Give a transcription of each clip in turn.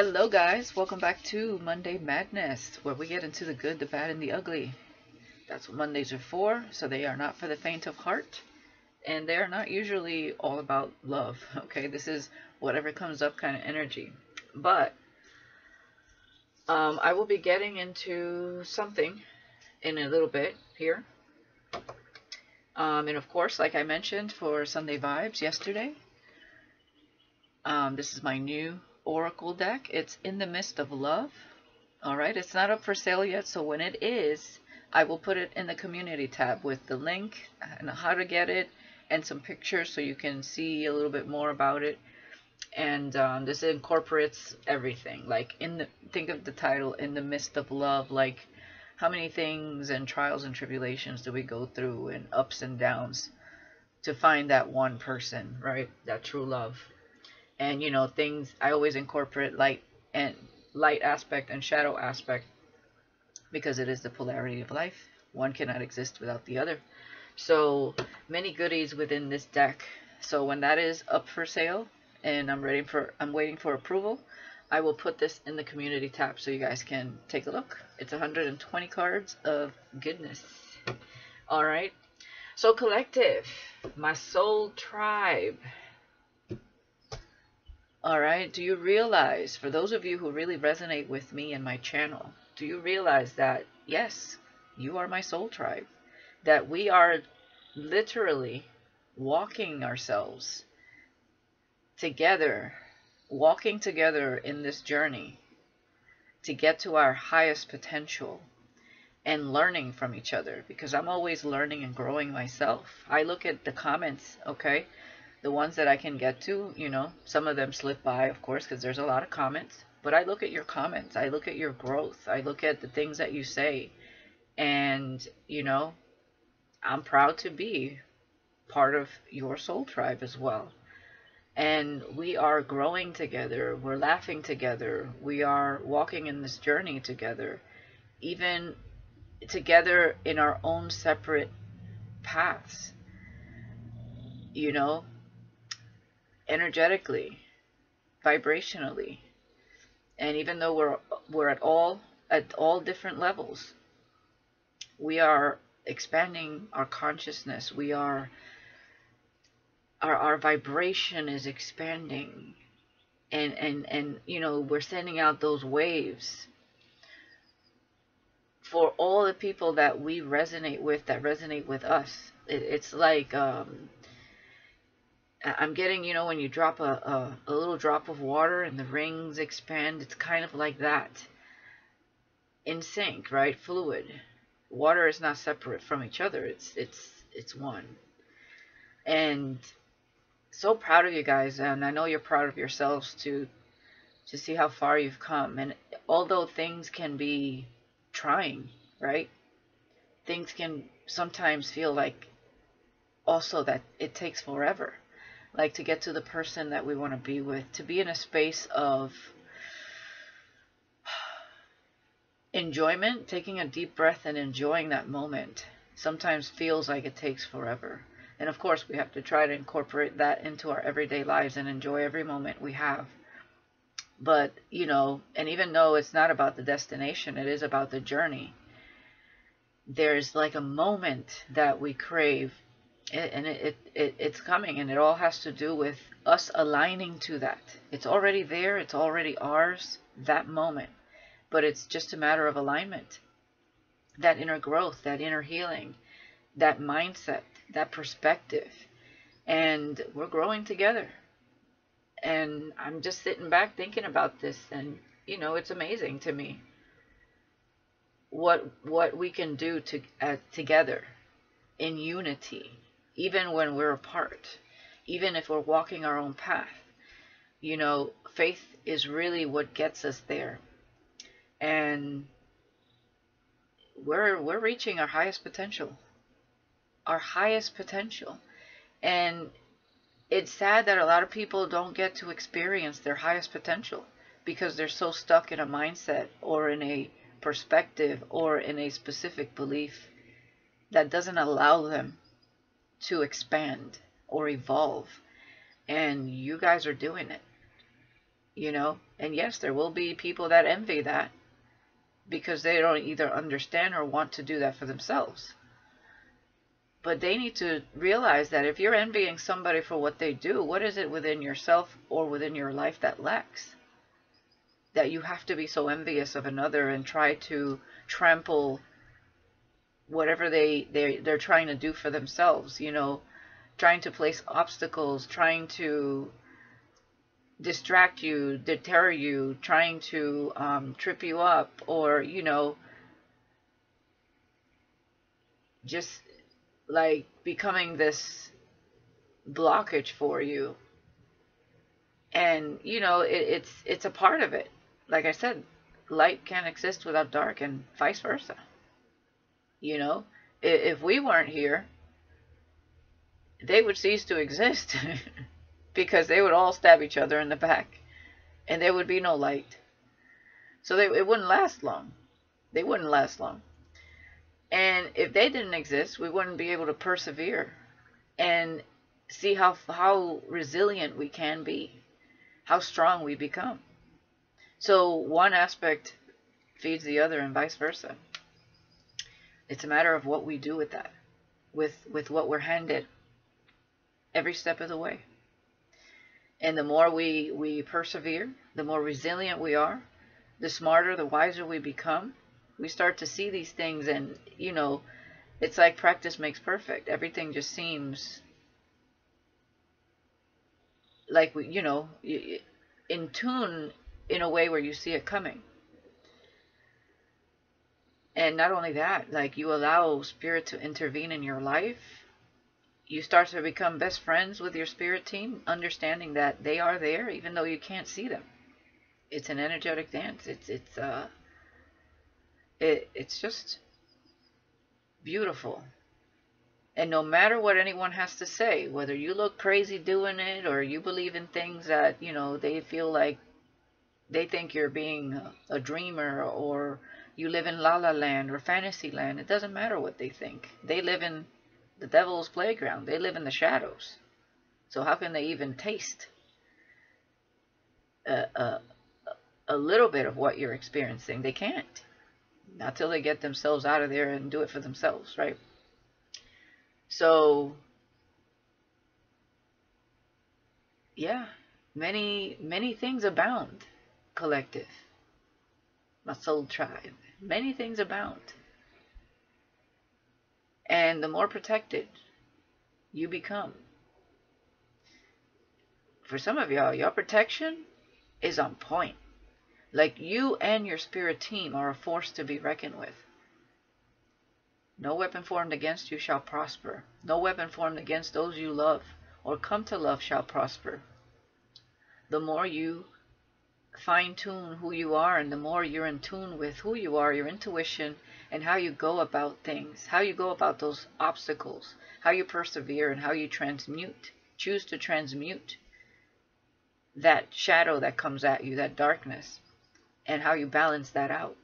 Hello guys, welcome back to Monday Madness, where we get into the good, the bad, and the ugly. That's what Mondays are for, so they are not for the faint of heart, and they are not usually all about love, okay? This is whatever comes up kind of energy. But I will be getting into something in a little bit here. And of course, like I mentioned for Sunday Vibes yesterday, this is my new Oracle deck. It's In the Mist of Love. Alright, it's not up for sale yet, so when it is, I will put it in the community tab with the link and how to get it and some pictures so you can see a little bit more about it. And this incorporates everything. Like, think of the title, In the Mist of Love. Like, how many things and trials and tribulations do we go through, and ups and downs, to find that one person, right? That true love. And things, I always incorporate light aspect and shadow aspect, because it is the polarity of life. One cannot exist without the other. So many goodies within this deck. So when that is up for sale and I'm waiting for approval, I will put this in the community tab so you guys can take a look. It's 120 cards of goodness. All right. So collective, my soul tribe. Alright, do you realize, for those of you who really resonate with me and my channel, do you realize that, yes, you are my soul tribe? That we are literally walking ourselves together, walking together in this journey to get to our highest potential and learning from each other, because I'm always learning and growing myself. I look at the comments, okay? The ones that I can get to, some of them slip by, of course, because there's a lot of comments. But I look at your comments. I look at your growth. I look at the things that you say. And, I'm proud to be part of your soul tribe as well. And we are growing together. We're laughing together. We are walking in this journey together. Even together in our own separate paths. Energetically, vibrationally, and even though we're at all different levels, we are expanding our consciousness. We are our vibration is expanding, and we're sending out those waves for all the people that we resonate with, that resonate with us. It's like I'm getting, when you drop a little drop of water and the rings expand, it's kind of like that. In sync, right? Fluid. Water is not separate from each other. It's one. And so proud of you guys, and I know you're proud of yourselves to see how far you've come. And although things can be trying, right? Things can sometimes feel like also that it takes forever. Like to get to the person that we want to be with, to be in a space of enjoyment, taking a deep breath and enjoying that moment, sometimes feels like it takes forever. And of course, we have to try to incorporate that into our everyday lives and enjoy every moment we have. But, and even though it's not about the destination, it is about the journey. There's like a moment that we crave. And it's coming, and it all has to do with us aligning to that. It's already there. It's already ours, that moment. But it's just a matter of alignment. That inner growth, that inner healing, that mindset, that perspective. And we're growing together. And I'm just sitting back thinking about this, and, it's amazing to me what we can do together in unity. Even when we're apart, even if we're walking our own path, faith is really what gets us there. And we're reaching our highest potential. And it's sad that a lot of people don't get to experience their highest potential because they're so stuck in a mindset or in a perspective or in a specific belief that doesn't allow them to expand or evolve. And you guys are doing it, And yes, there will be people that envy that because they don't either understand or want to do that for themselves. But they need to realize that if you're envying somebody for what they do, what is it within yourself or within your life that lacks? That you have to be so envious of another and try to trample whatever they're trying to do for themselves, you know, trying to place obstacles, trying to distract you, deter you, trying to trip you up, or, you know, just like becoming this blockage for you. And, you know, it's a part of it. Like I said, light can't exist without dark, and vice versa. You know, if we weren't here, they would cease to exist because they would all stab each other in the back and there would be no light. So it wouldn't last long. They wouldn't last long. And if they didn't exist, we wouldn't be able to persevere and see how resilient we can be, how strong we become. So one aspect feeds the other and vice versa. It's a matter of what we do with that, with what we're handed every step of the way. And the more we persevere, the more resilient we are, the smarter, the wiser we become. We start to see these things, and, you know, it's like practice makes perfect. Everything just seems like, you know, in tune in a way where you see it coming. And not only that, like, you allow spirit to intervene in your life. You start to become best friends with your spirit team, understanding that they are there even though you can't see them. It's an energetic dance. It's just beautiful. And no matter what anyone has to say, whether you look crazy doing it or you believe in things that, you know, they feel like they think you're being a dreamer, or you live in La La Land or fantasy land, it doesn't matter what they think. They live in the devil's playground. They live in the shadows. So how can they even taste a little bit of what you're experiencing? They can't. Not till they get themselves out of there and do it for themselves, right? So, yeah, many things abound, collective, my soul tribe. Many things abound. And the more protected you become. For some of y'all, your protection is on point. Like, you and your spirit team are a force to be reckoned with. No weapon formed against you shall prosper. No weapon formed against those you love or come to love shall prosper. The more you fine-tune who you are, and the more you're in tune with who you are, your intuition, and how you go about things, how you go about those obstacles, how you persevere, and how you choose to transmute that shadow that comes at you, that darkness, and how you balance that out.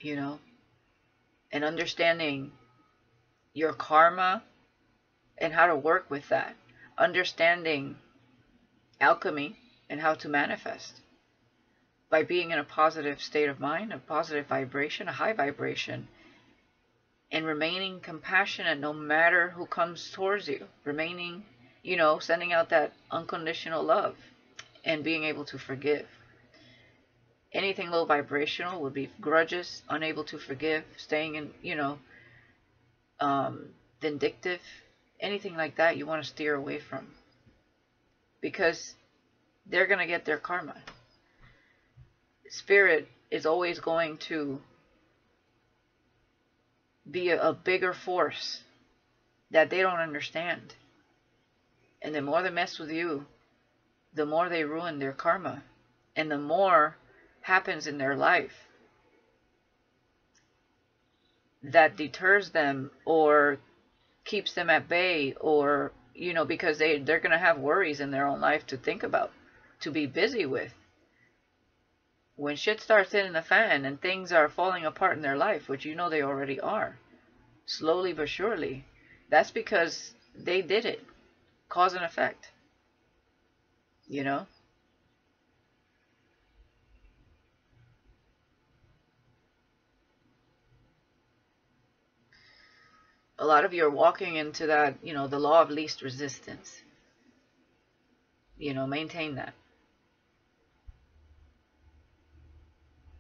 You know, and understanding your karma and how to work with that, understanding alchemy and how to manifest by being in a positive state of mind, a positive vibration, a high vibration, and remaining compassionate no matter who comes towards you, remaining, you know, sending out that unconditional love and being able to forgive. Anything low vibrational would be grudges, unable to forgive, staying in, you know, vindictive, anything like that you want to steer away from, because they're going to get their karma. Spirit is always going to be a bigger force that they don't understand. And the more they mess with you, the more they ruin their karma, and the more happens in their life that deters them or keeps them at bay, or, you know, because they're going to have worries in their own life to think about, to be busy with. When shit starts hitting the fan and things are falling apart in their life, which you know they already are, slowly but surely, that's because they did it. Cause and effect. you know? A lot of you are walking into that, you know, the law of least resistance. You know, maintain that.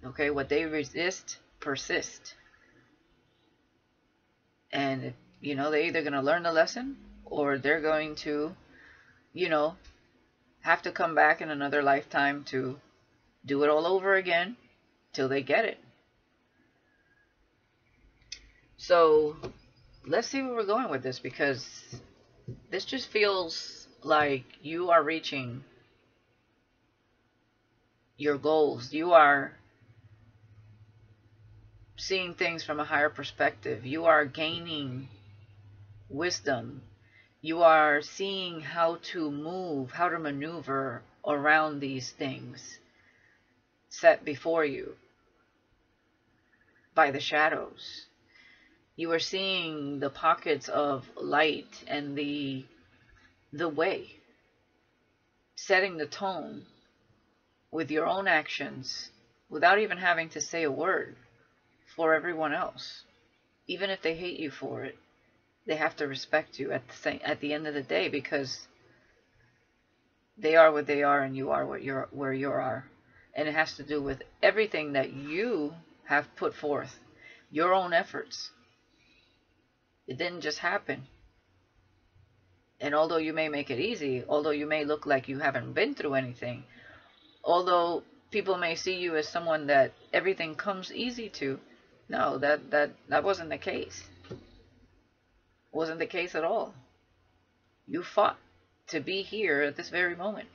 Okay, what they resist, persist. And, you know, they're either going to learn the lesson or they're going to, you know, have to come back in another lifetime to do it all over again till they get it. So let's see where we're going with this, because this just feels like you are reaching your goals. You are seeing things from a higher perspective. You are gaining wisdom. You are seeing how to move, how to maneuver around these things set before you by the shadows. You are seeing the pockets of light and the way, setting the tone with your own actions without even having to say a word for everyone else. Even if they hate you for it, they have to respect you at the end of the day, because they are what they are and you are where you are. And it has to do with everything that you have put forth, your own efforts. It didn't just happen. And although you may make it easy, although you may look like you haven't been through anything, although people may see you as someone that everything comes easy to, no, that wasn't the case. Wasn't the case at all. You fought to be here at this very moment.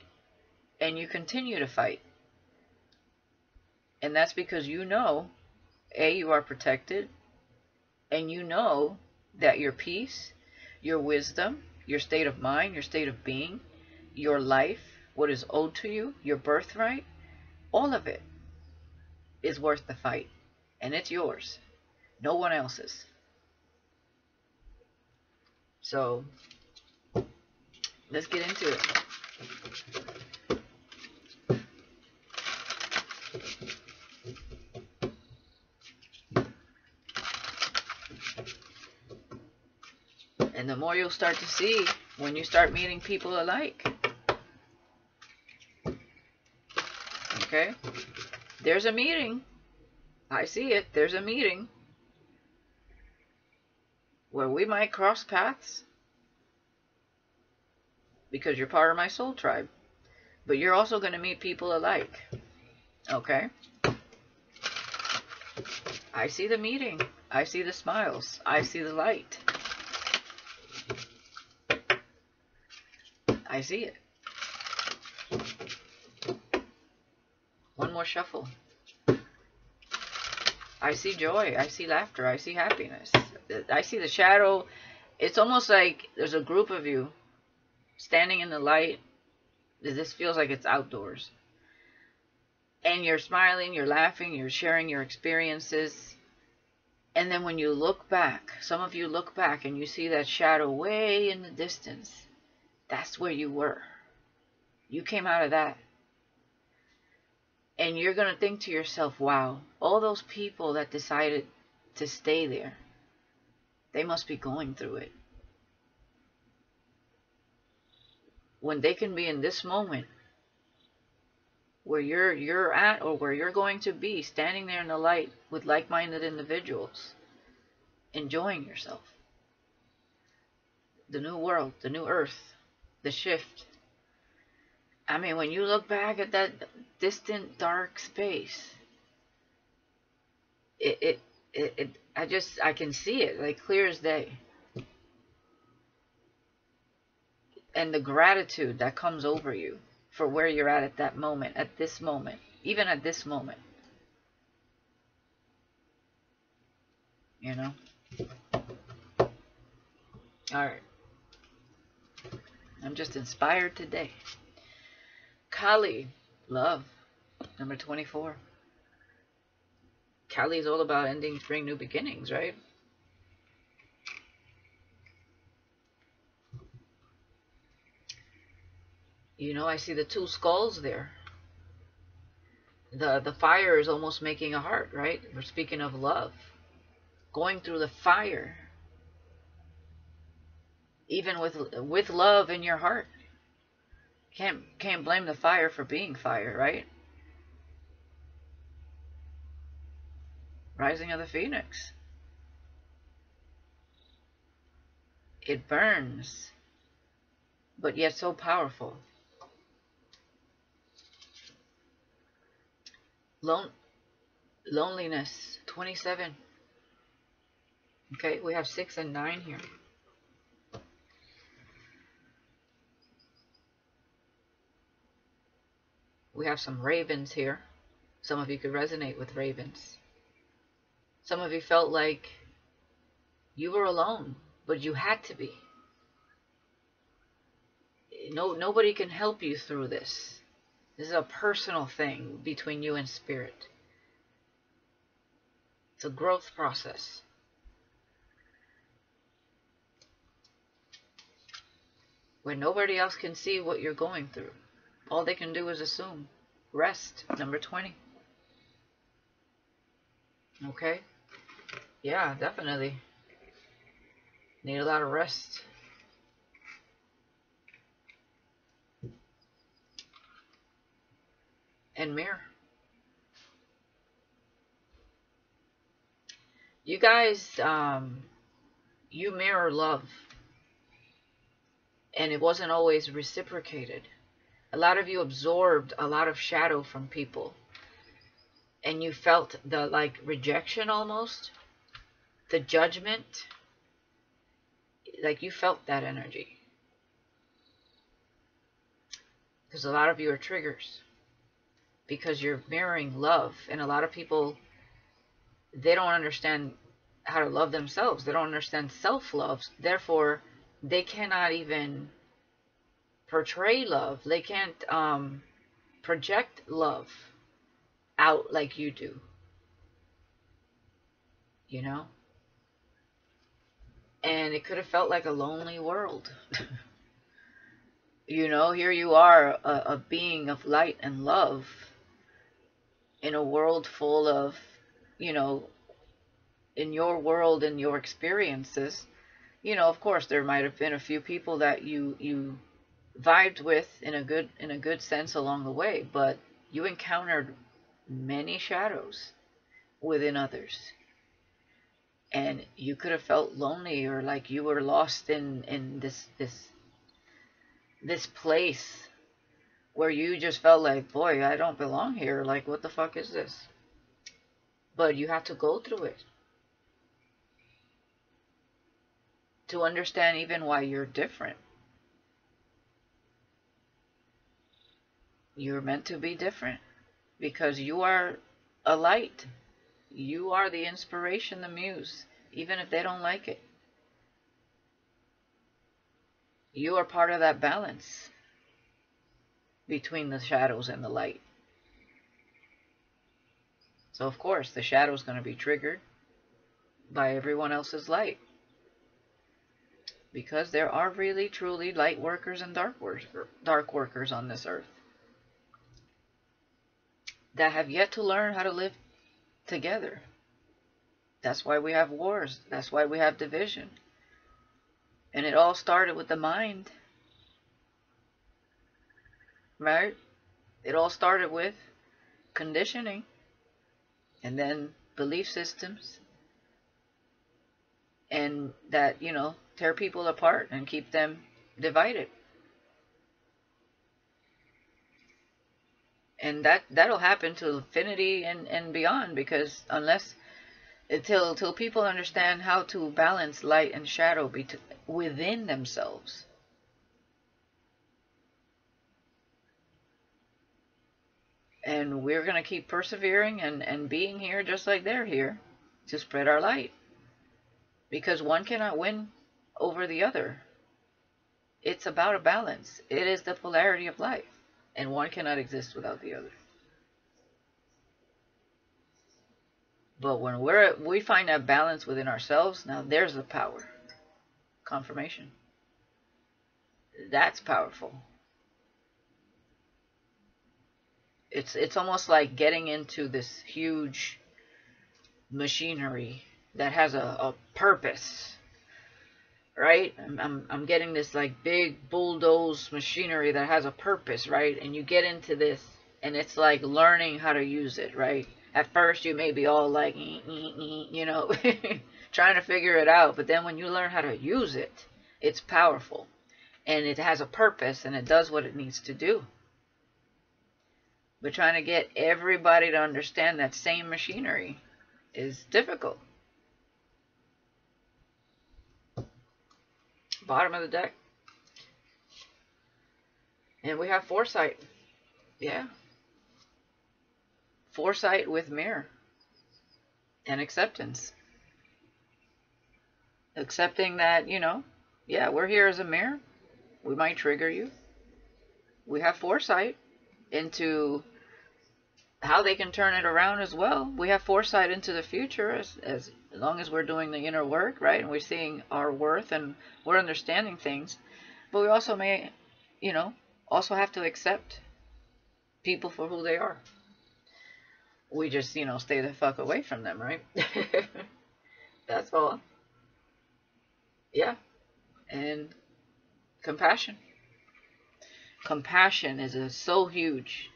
And you continue to fight. And that's because you know, A, you are protected, and you know that your peace, your wisdom, your state of mind, your state of being, your life, what is owed to you, your birthright, all of it is worth the fight. And it's yours. No one else's. So, let's get into it. And the more you'll start to see when you start meeting people alike. Okay? There's a meeting. I see it. There's a meeting where we might cross paths, because you're part of my soul tribe. But you're also going to meet people alike. Okay? I see the meeting. I see the smiles. I see the light. I see it. One more shuffle. I see joy. I see laughter. I see happiness. I see the shadow. It's almost like there's a group of you standing in the light. This feels like it's outdoors. And you're smiling, you're laughing, you're sharing your experiences. And then when you look back, some of you look back and you see that shadow way in the distance. That's where you were. You came out of that. And you're going to think to yourself, wow, all those people that decided to stay there, they must be going through it. When they can be in this moment where you're at, or where you're going to be, standing there in the light with like-minded individuals, enjoying yourself. The new world, the new earth, the shift. I mean, when you look back at that distant, dark space, I can see it like clear as day. And the gratitude that comes over you for where you're at that moment, at this moment, even at this moment. You know? Alright. I'm just inspired today. Kali, love, number 24. Kali is all about ending, spring, new beginnings, right? You know, I see the two skulls there. The fire is almost making a heart, right? We're speaking of love. Going through the fire. Even with love in your heart. Can't blame the fire for being fire, right? Rising of the Phoenix. It burns, but yet so powerful. Loneliness, 27. Okay, we have 6 and 9 here. We have some ravens here. Some of you could resonate with ravens. Some of you felt like you were alone, but you had to be. Nobody can help you through this. This is a personal thing between you and spirit. It's a growth process. Where nobody else can see what you're going through. All they can do is assume. Rest, number 20. Okay? Yeah, definitely. Need a lot of rest. And mirror. You guys, you mirror love. And it wasn't always reciprocated. A lot of you absorbed a lot of shadow from people. And you felt the, like, rejection almost. The judgment. Like, you felt that energy. Because a lot of you are triggers. Because you're mirroring love. And a lot of people, they don't understand how to love themselves. They don't understand self-love. Therefore, they cannot even portray love. They can't project love out like you do. You know? And it could have felt like a lonely world. You know, here you are, a being of light and love in a world full of, you know, in your world and your experiences. You know, of course, there might have been a few people that you vibed with in a good sense along the way, but you encountered many shadows within others. And you could have felt lonely, or like you were lost in this place where you just felt like, boy, I don't belong here. Like, what the fuck is this? But you have to go through it to understand even why you're different. You're meant to be different because you are a light. You are the inspiration, the muse, even if they don't like it. You are part of that balance between the shadows and the light. So of course, the shadow is going to be triggered by everyone else's light. Because there are really, truly light workers and dark workers on this earth that have yet to learn how to live together. That's why we have wars. That's why we have division. And it all started with the mind. Right? It all started with conditioning. And then belief systems. And that, you know, tear people apart and keep them divided. And that'll happen to infinity and beyond, because until people understand how to balance light and shadow within themselves. And we're going to keep persevering and being here just like they're here to spread our light. Because one cannot win over the other. It's about a balance. It is the polarity of life. And one cannot exist without the other. But when we find that balance within ourselves, now there's the power. Confirmation. That's powerful. It's almost like getting into this huge machinery that has a purpose, right? I'm getting this like big bulldoze machinery that has a purpose, right? And you get into this, and it's like learning how to use it, right? At first, you may be all like, you know, trying to figure it out. But then when you learn how to use it, it's powerful. And it has a purpose, and it does what it needs to do. But trying to get everybody to understand that same machinery is difficult. Bottom of the deck. And we have foresight. Yeah. Foresight with mirror. And acceptance. Accepting that, you know, yeah, we're here as a mirror. We might trigger you. We have foresight into how they can turn it around as well. We have foresight into the future as long as we're doing the inner work, right? And we're seeing our worth and we're understanding things. But we also may, you know, also have to accept people for who they are. We just, you know, stay the fuck away from them, right? That's all. Yeah. And compassion. Compassion is so huge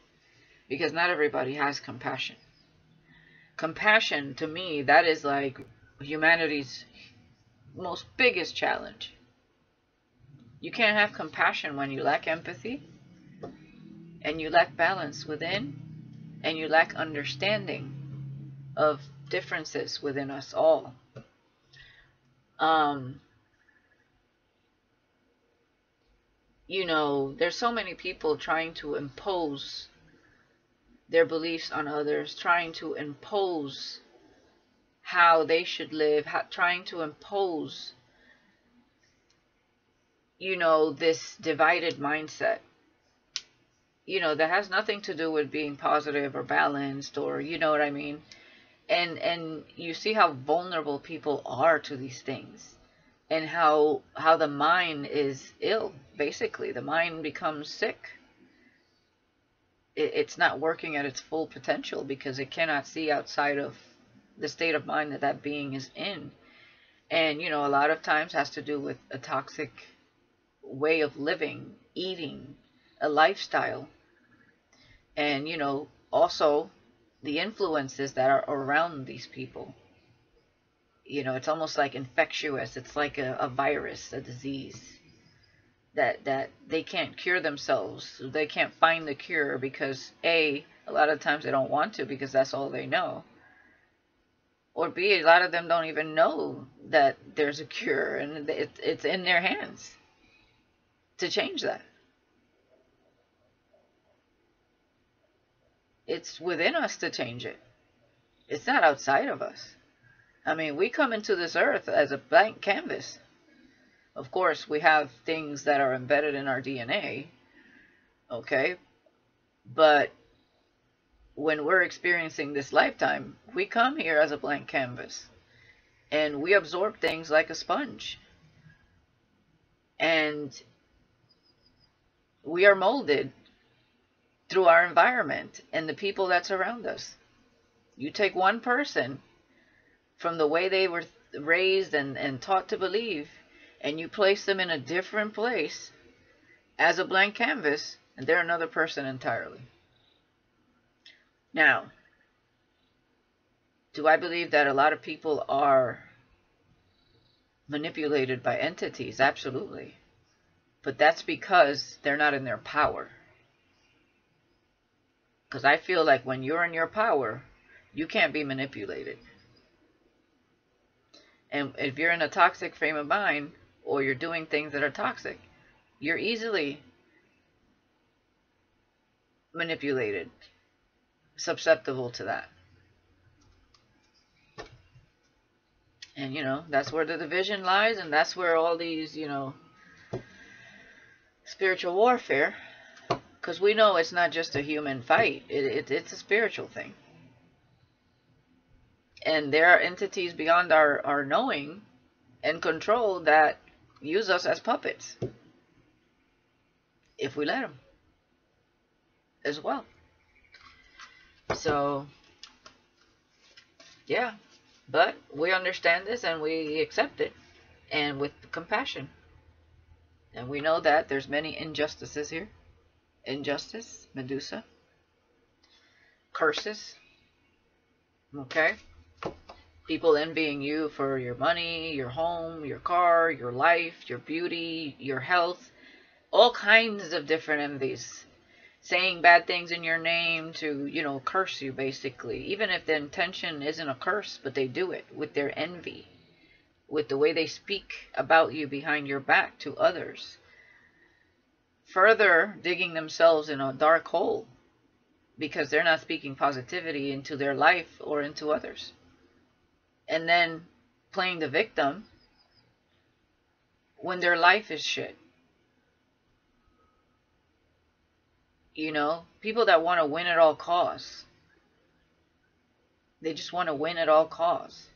because not everybody has compassion. Compassion, to me, that is like humanity's most biggest challenge. You can't have compassion when you lack empathy and you lack balance within and you lack understanding of differences within us all. You know, there's so many people trying to impose their beliefs on others, trying to impose how they should live, trying to impose, you know, this divided mindset, you know, that has nothing to do with being positive or balanced or, you know what I mean? And you see how vulnerable people are to these things and how the mind is ill, basically. The mind becomes sick. It's not working at its full potential because it cannot see outside of the state of mind that that being is in. And, you know, a lot of times has to do with a toxic way of living, eating, a lifestyle. And, you know, also the influences that are around these people. You know, it's almost like infectious. It's like a virus, a disease that they can't cure themselves. They can't find the cure because A, a lot of times they don't want to because that's all they know. Or B, a lot of them don't even know that there's a cure and it's in their hands to change that. It's within us to change it. It's not outside of us. I mean, we come into this earth as a blank canvas. Of course, we have things that are embedded in our DNA, okay? But when we're experiencing this lifetime, we come here as a blank canvas. And we absorb things like a sponge. And we are molded through our environment and the people that surround us. You take one person from the way they were raised and taught to believe, and you place them in a different place as a blank canvas, and they're another person entirely. Now, do I believe that a lot of people are manipulated by entities? Absolutely. But that's because they're not in their power. Because I feel like when you're in your power, you can't be manipulated. And if you're in a toxic frame of mind, or you're doing things that are toxic, you're easily manipulated, susceptible to that. And, you know, that's where the division lies, and that's where all these, you know, spiritual warfare, because we know it's not just a human fight, it's a spiritual thing. And there are entities beyond our knowing and control that use us as puppets, if we let them, as well. So, yeah. But we understand this and we accept it, and with compassion. And we know that there's many injustices here. Injustice, Medusa, curses, okay? People envying you for your money, your home, your car, your life, your beauty, your health, all kinds of different envies. Saying bad things in your name to, curse you basically. Even if the intention isn't a curse, but they do it with their envy, with the way they speak about you behind your back to others. Further digging themselves in a dark hole because they're not speaking positivity into their life or into others. And then playing the victim when their life is shit. People that want to win at all costs. They just want to win at all costs.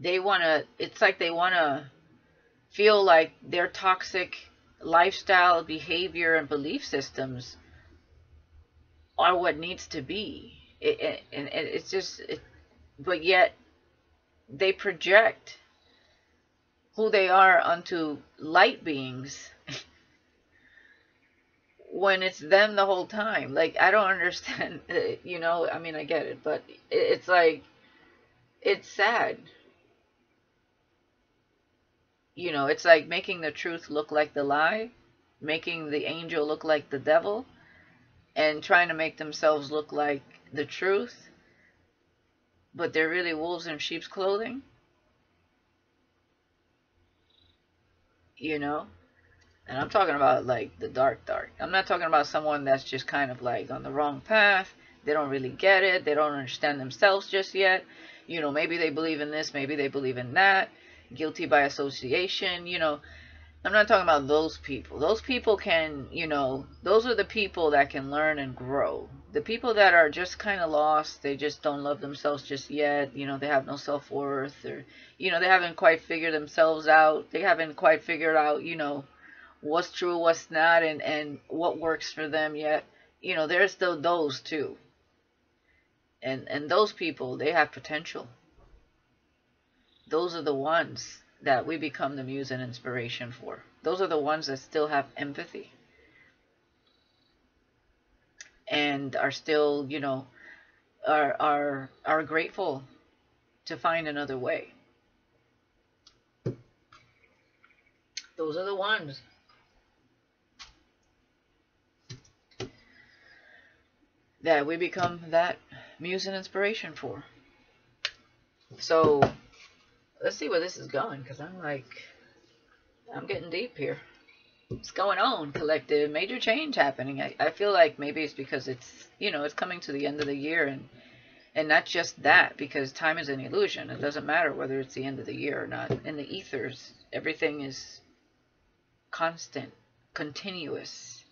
It's like they want to feel like their toxic lifestyle, behavior, and belief systems are what needs to be. It's just, but yet they project who they are onto light beings when it's them the whole time. Like, I don't understand, I mean, I get it, but it's like, it's sad. It's like making the truth look like the lie, making the angel look like the devil, and trying to make themselves look like the truth, but they're really wolves in sheep's clothing. And I'm talking about like the dark. I'm not talking about someone that's just kind of like on the wrong path. They don't really get it. They don't understand themselves just yet. Maybe they believe in this, maybe they believe in that. Guilty by association. I'm not talking about those people. Those people can, those are the people that can learn and grow. The people that are just kind of lost, they just don't love themselves just yet. They have no self-worth, or, they haven't quite figured themselves out. They haven't quite figured out, what's true, what's not, and what works for them yet. There's still those too. And those people, they have potential. Those are the ones that we become the muse and inspiration for. Those are the ones that still have empathy and are still, are grateful to find another way. Those are the ones that we become that muse and inspiration for. So let's see where this is going, because I'm getting deep here. What's going on, collective? Major change happening. I feel like maybe it's because it's, it's coming to the end of the year, and not just that, because time is an illusion. It doesn't matter whether it's the end of the year or not. In the ethers, everything is constant, continuous,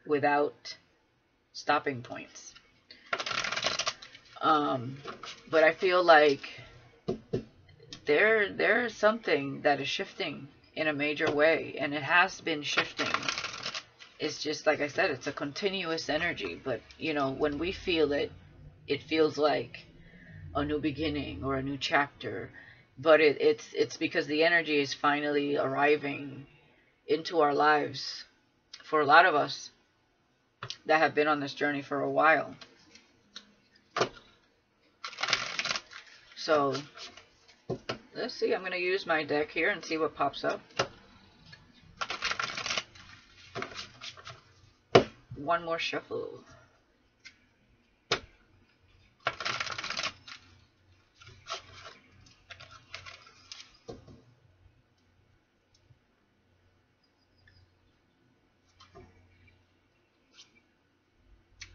without stopping points. But I feel like there's something that is shifting in a major way, and it has been shifting. It's just, like I said, it's a continuous energy, but when we feel it, it feels like a new beginning or a new chapter. But it's because the energy is finally arriving into our lives for a lot of us that have been on this journey for a while. So let's see, I'm going to use my deck here and see what pops up. One more shuffle.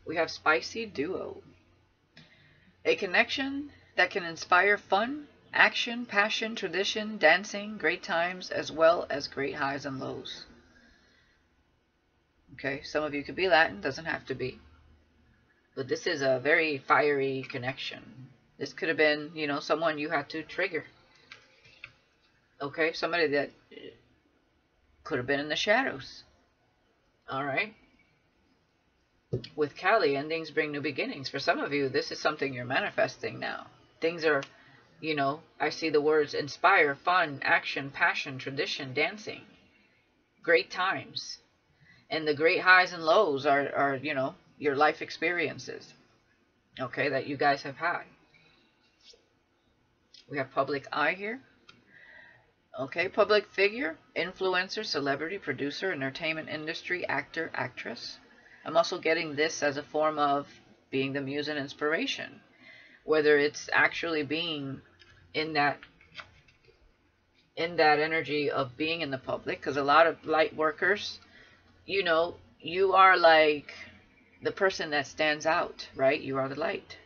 We have Spicy Duo. A connection that can inspire fun, action, passion, tradition, dancing, great times, as well as great highs and lows. Okay, some of you could be Latin, doesn't have to be. But this is a very fiery connection. This could have been, someone you had to trigger. Okay, somebody that could have been in the shadows. All right. with Cali, endings bring new beginnings. For some of you, this is something you're manifesting now. Things are, you know, I see the words inspire, fun, action, passion, tradition, dancing. Great times. And the great highs and lows are, you know, your life experiences, okay, that you guys have had. We have public eye here. Okay, public figure, influencer, celebrity, producer, entertainment industry, actor, actress. I'm also getting this as a form of being the muse and inspiration, whether it's actually being in that energy of being in the public, because a lot of light workers, you know, you are like the person that stands out, right? You are the light.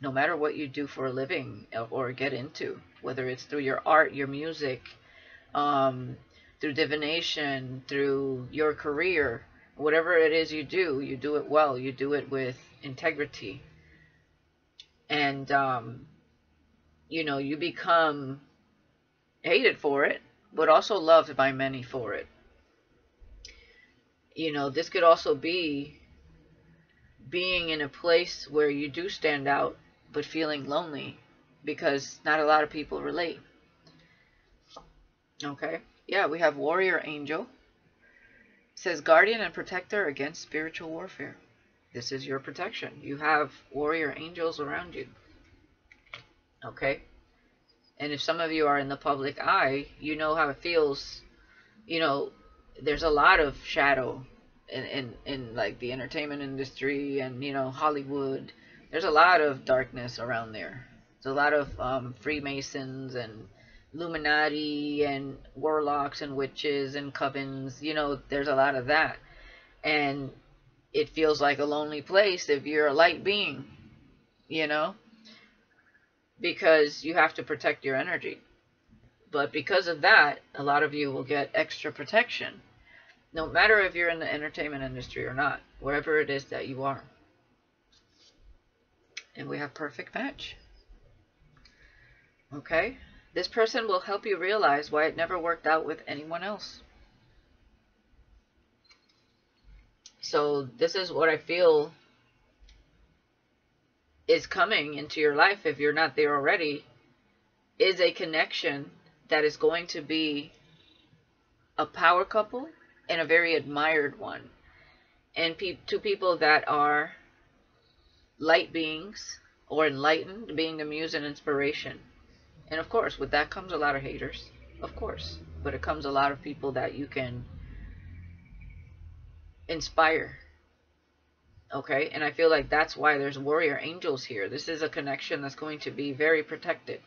No matter what you do for a living or get into, whether it's through your art, your music, through divination, through your career, whatever it is you do it well. You do it with integrity. And, you know, you become hated for it, but also loved by many for it. You know, this could also be being in a place where you do stand out, but feeling lonely because not a lot of people relate. Okay. Yeah, we have warrior angel. It says guardian and protector against spiritual warfare. This is your protection. You have warrior angels around you. Okay. And if some of you are in the public eye, you know how it feels. You know, there's a lot of shadow in like the entertainment industry and, you know, Hollywood. There's a lot of darkness around there. There's a lot of Freemasons and Illuminati and warlocks and witches and covens. You know, there's a lot of that. And it feels like a lonely place if you're a light being, you know, because you have to protect your energy. But because of that, a lot of you will get extra protection, no matter if you're in the entertainment industry or not, wherever it is that you are. And we have perfect match. Okay? This person will help you realize why it never worked out with anyone else. So this is what I feel is coming into your life, if you're not there already, is a connection that is going to be a power couple and a very admired one. And to people that are light beings or enlightened, being the muse and inspiration. And of course, with that comes a lot of haters, of course. But it comes a lot of people that you can inspire. Okay? And I feel like that's why there's warrior angels here. This is a connection that's going to be very protected,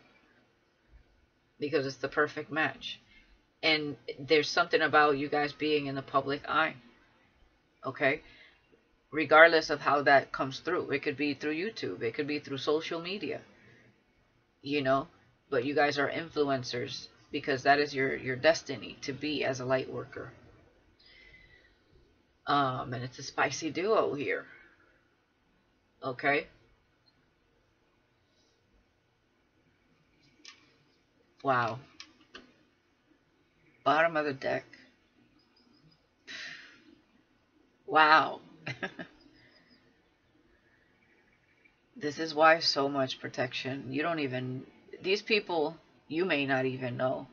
because it's the perfect match. And there's something about you guys being in the public eye. Okay? Regardless of how that comes through. It could be through YouTube. It could be through social media. You know? But you guys are influencers, because that is your destiny to be as a light worker. And it's a spicy duo here. Okay? Wow. Bottom of the deck. Wow. This is why so much protection. You don't even, these people, you may not even know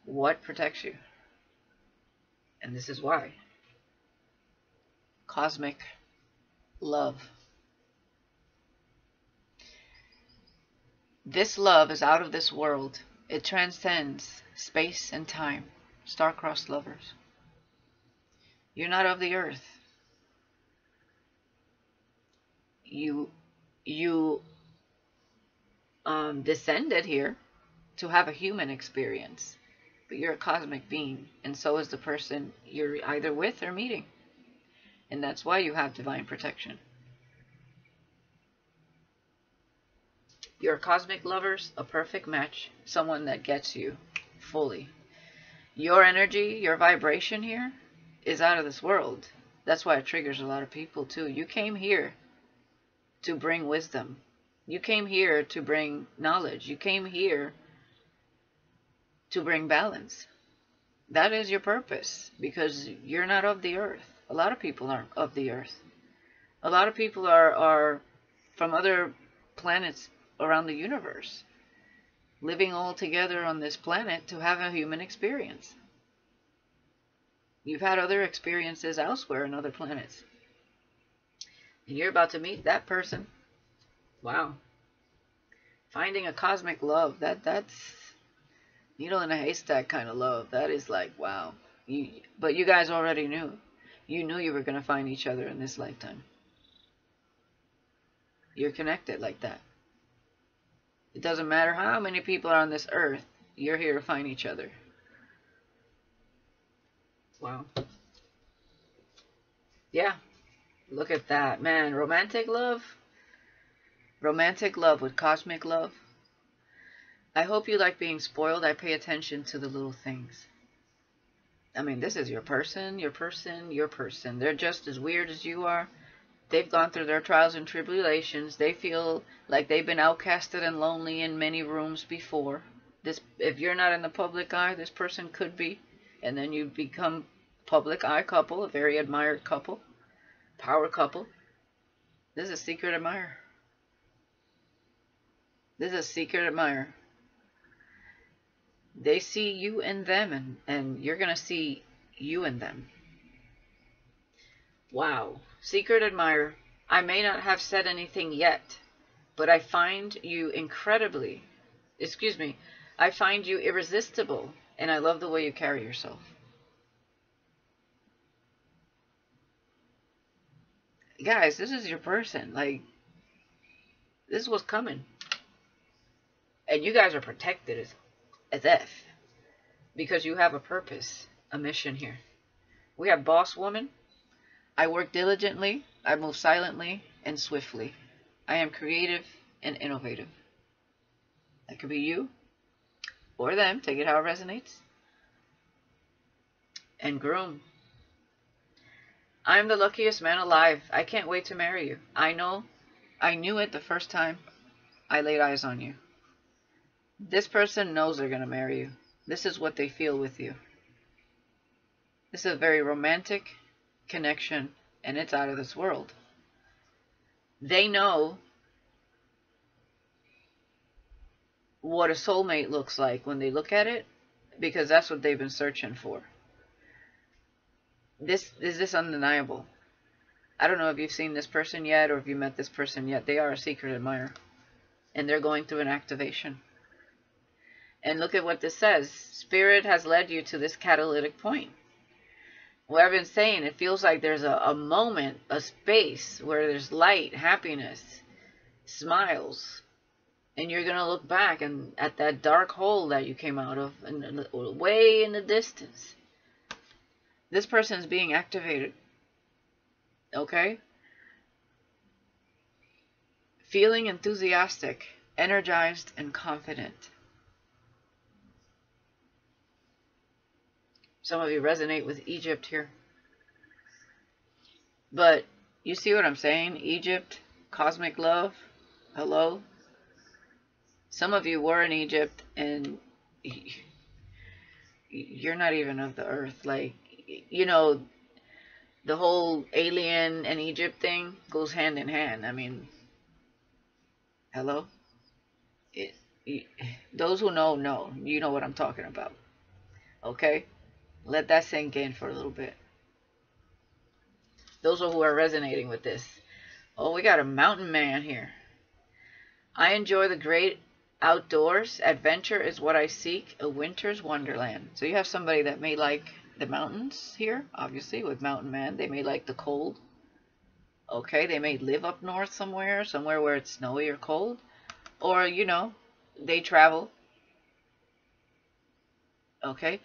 what protects you. And this is why. Cosmic love. This love is out of this world. It transcends space and time. Star-crossed lovers. You're not of the earth. You descended here to have a human experience, but you're a cosmic being, and so is the person you're either with or meeting, and that's why you have divine protection. You're cosmic lovers, a perfect match, someone that gets you fully. Your energy, your vibration here is out of this world. That's why it triggers a lot of people too. You came here to bring wisdom. You came here to bring knowledge. You came here to bring balance. That is your purpose, because you're not of the earth. A lot of people aren't of the earth. A lot of people are from other planets around the universe, living all together on this planet to have a human experience. You've had other experiences elsewhere in other planets. And you're about to meet that person. Wow. Finding a cosmic love, that's needle in a haystack kind of love. That is like, wow. But you guys already knew. You knew you were going to find each other in this lifetime. You're connected like that. It doesn't matter how many people are on this earth. You're here to find each other. Wow. Yeah. Look at that. Man, romantic love. Romantic love with cosmic love. I hope you like being spoiled. I pay attention to the little things. I mean, this is your person, your person, your person. They're just as weird as you are. They've gone through their trials and tribulations. They feel like they've been outcasted and lonely in many rooms before. If you're not in the public eye, this person could be. And then you become public eye couple, a very admired couple, power couple. This is a secret admirer. This is a secret admirer. They see you in them, and you're going to see you in them. Wow. Secret admirer. I may not have said anything yet, but I find you incredibly, I find you irresistible, and I love the way you carry yourself. Guys, this is your person. Like, this is what's coming. And you guys are protected as F. Because you have a purpose, a mission here. We have boss woman. I work diligently. I move silently and swiftly. I am creative and innovative. That could be you or them. Take it how it resonates. And groom. I'm the luckiest man alive. I can't wait to marry you. I knew it the first time I laid eyes on you. This person knows they're going to marry you. This is what they feel with you. This is a very romantic connection, and it's out of this world. They know what a soulmate looks like when they look at it, because that's what they've been searching for. This is undeniable. I don't know if you've seen this person yet or if you met this person yet. They are a secret admirer, and they're going through an activation. And look at what this says. Spirit has led you to this catalytic point. What I've been saying, it feels like there's a moment, a space where there's light, happiness, smiles. And you're going to look back and at that dark hole that you came out of, and way in the distance. This person's being activated. Okay? Feeling enthusiastic, energized, and confident. Some of you resonate with Egypt here. But you see what I'm saying? Egypt, cosmic love, hello? Some of you were in Egypt and you're not even of the earth. Like, you know, the whole alien and Egypt thing goes hand in hand. I mean, hello? Those who know. You know what I'm talking about. Okay? Let that sink in for a little bit. Those who are resonating with this. Oh, we got a mountain man here. I enjoy the great outdoors. Adventure is what I seek. A winter's wonderland. So you have somebody that may like the mountains here, obviously, with mountain man. They may like the cold. Okay, they may live up north somewhere where it's snowy or cold. Or, you know, they travel. Okay.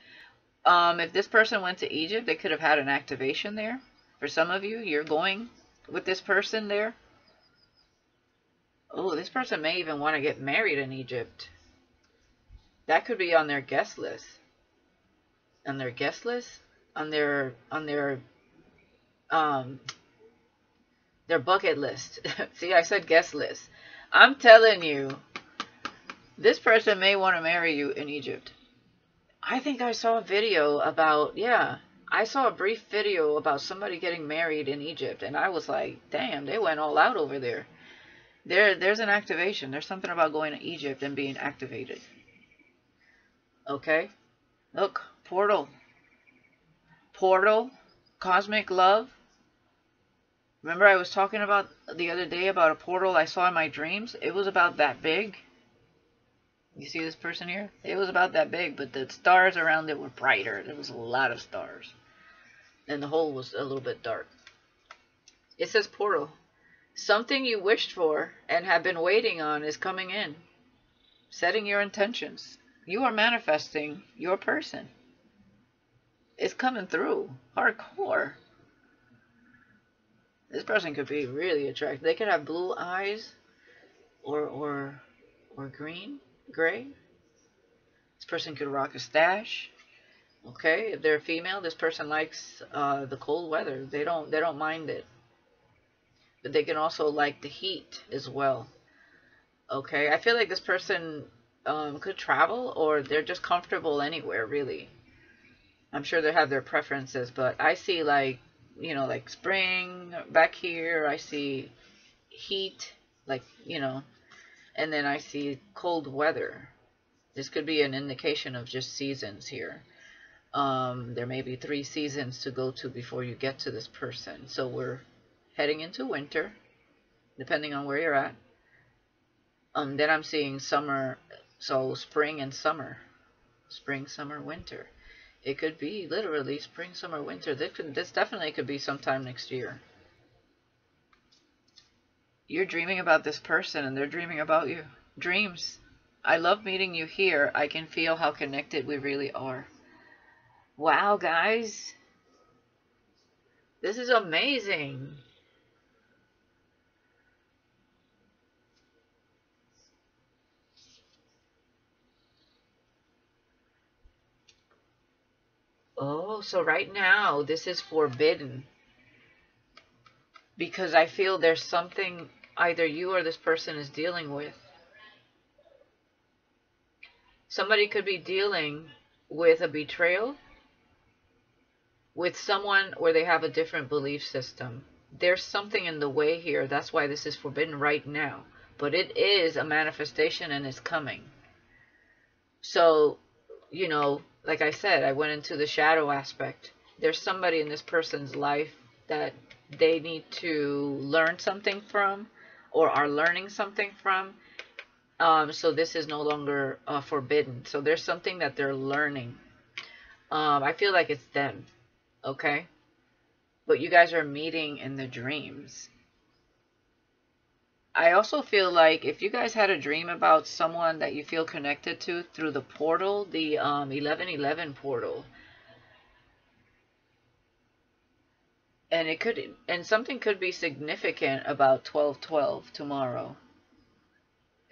If this person went to Egypt, they could have had an activation there. For some of you, you're going with this person there. Oh, this person may even want to get married in Egypt. That could be on their guest list. On their guest list? On their bucket list. See, I said guest list. I'm telling you, this person may want to marry you in Egypt. I think I saw a video about, yeah, I saw a brief video about somebody getting married in Egypt, and I was like, damn, they went all out over there. There's an activation. There's something about going to Egypt and being activated. Okay? Look, portal. Portal, cosmic love. Remember I was talking about the other day about a portal I saw in my dreams? It was about that big. You see this person here? It was about that big, but the stars around it were brighter. There was a lot of stars. And the hole was a little bit dark. It says portal. Something you wished for and have been waiting on is coming in. Setting your intentions. You are manifesting your person. It's coming through. Hardcore. This person could be really attractive. They could have blue eyes or green. Gray. This person could rock a stash. Okay, if they're female, this person likes the cold weather. They don't mind it. But they can also like the heat as well. Okay, I feel like this person could travel, or they're just comfortable anywhere, really. I'm sure they have their preferences, but I see like, you know, like spring back here. I see heat, like, you know, and then I see cold weather. This could be an indication of just seasons here. There may be 3 seasons to go to before you get to this person. So we're heading into winter, depending on where you're at. Then I'm seeing summer, so spring and summer. Spring, summer, winter. It could be literally spring, summer, winter. This definitely could be sometime next year. You're dreaming about this person and they're dreaming about you. Dreams. I love meeting you here. I can feel how connected we really are. Wow, guys. This is amazing. Oh, so right now this is forbidden. Because I feel there's something either you or this person is dealing with. Somebody could be dealing with a betrayal, with someone where they have a different belief system. There's something in the way here. That's why this is forbidden right now. But it is a manifestation and it's coming. So, you know, like I said, I went into the shadow aspect. There's somebody in this person's life that they need to learn something from, or are learning something from. So this is no longer forbidden. So there's something that they're learning. I feel like it's them. Okay? But you guys are meeting in the dreams. I also feel like if you guys had a dream about someone that you feel connected to through the portal, the 1111 portal, and something could be significant about 1212 tomorrow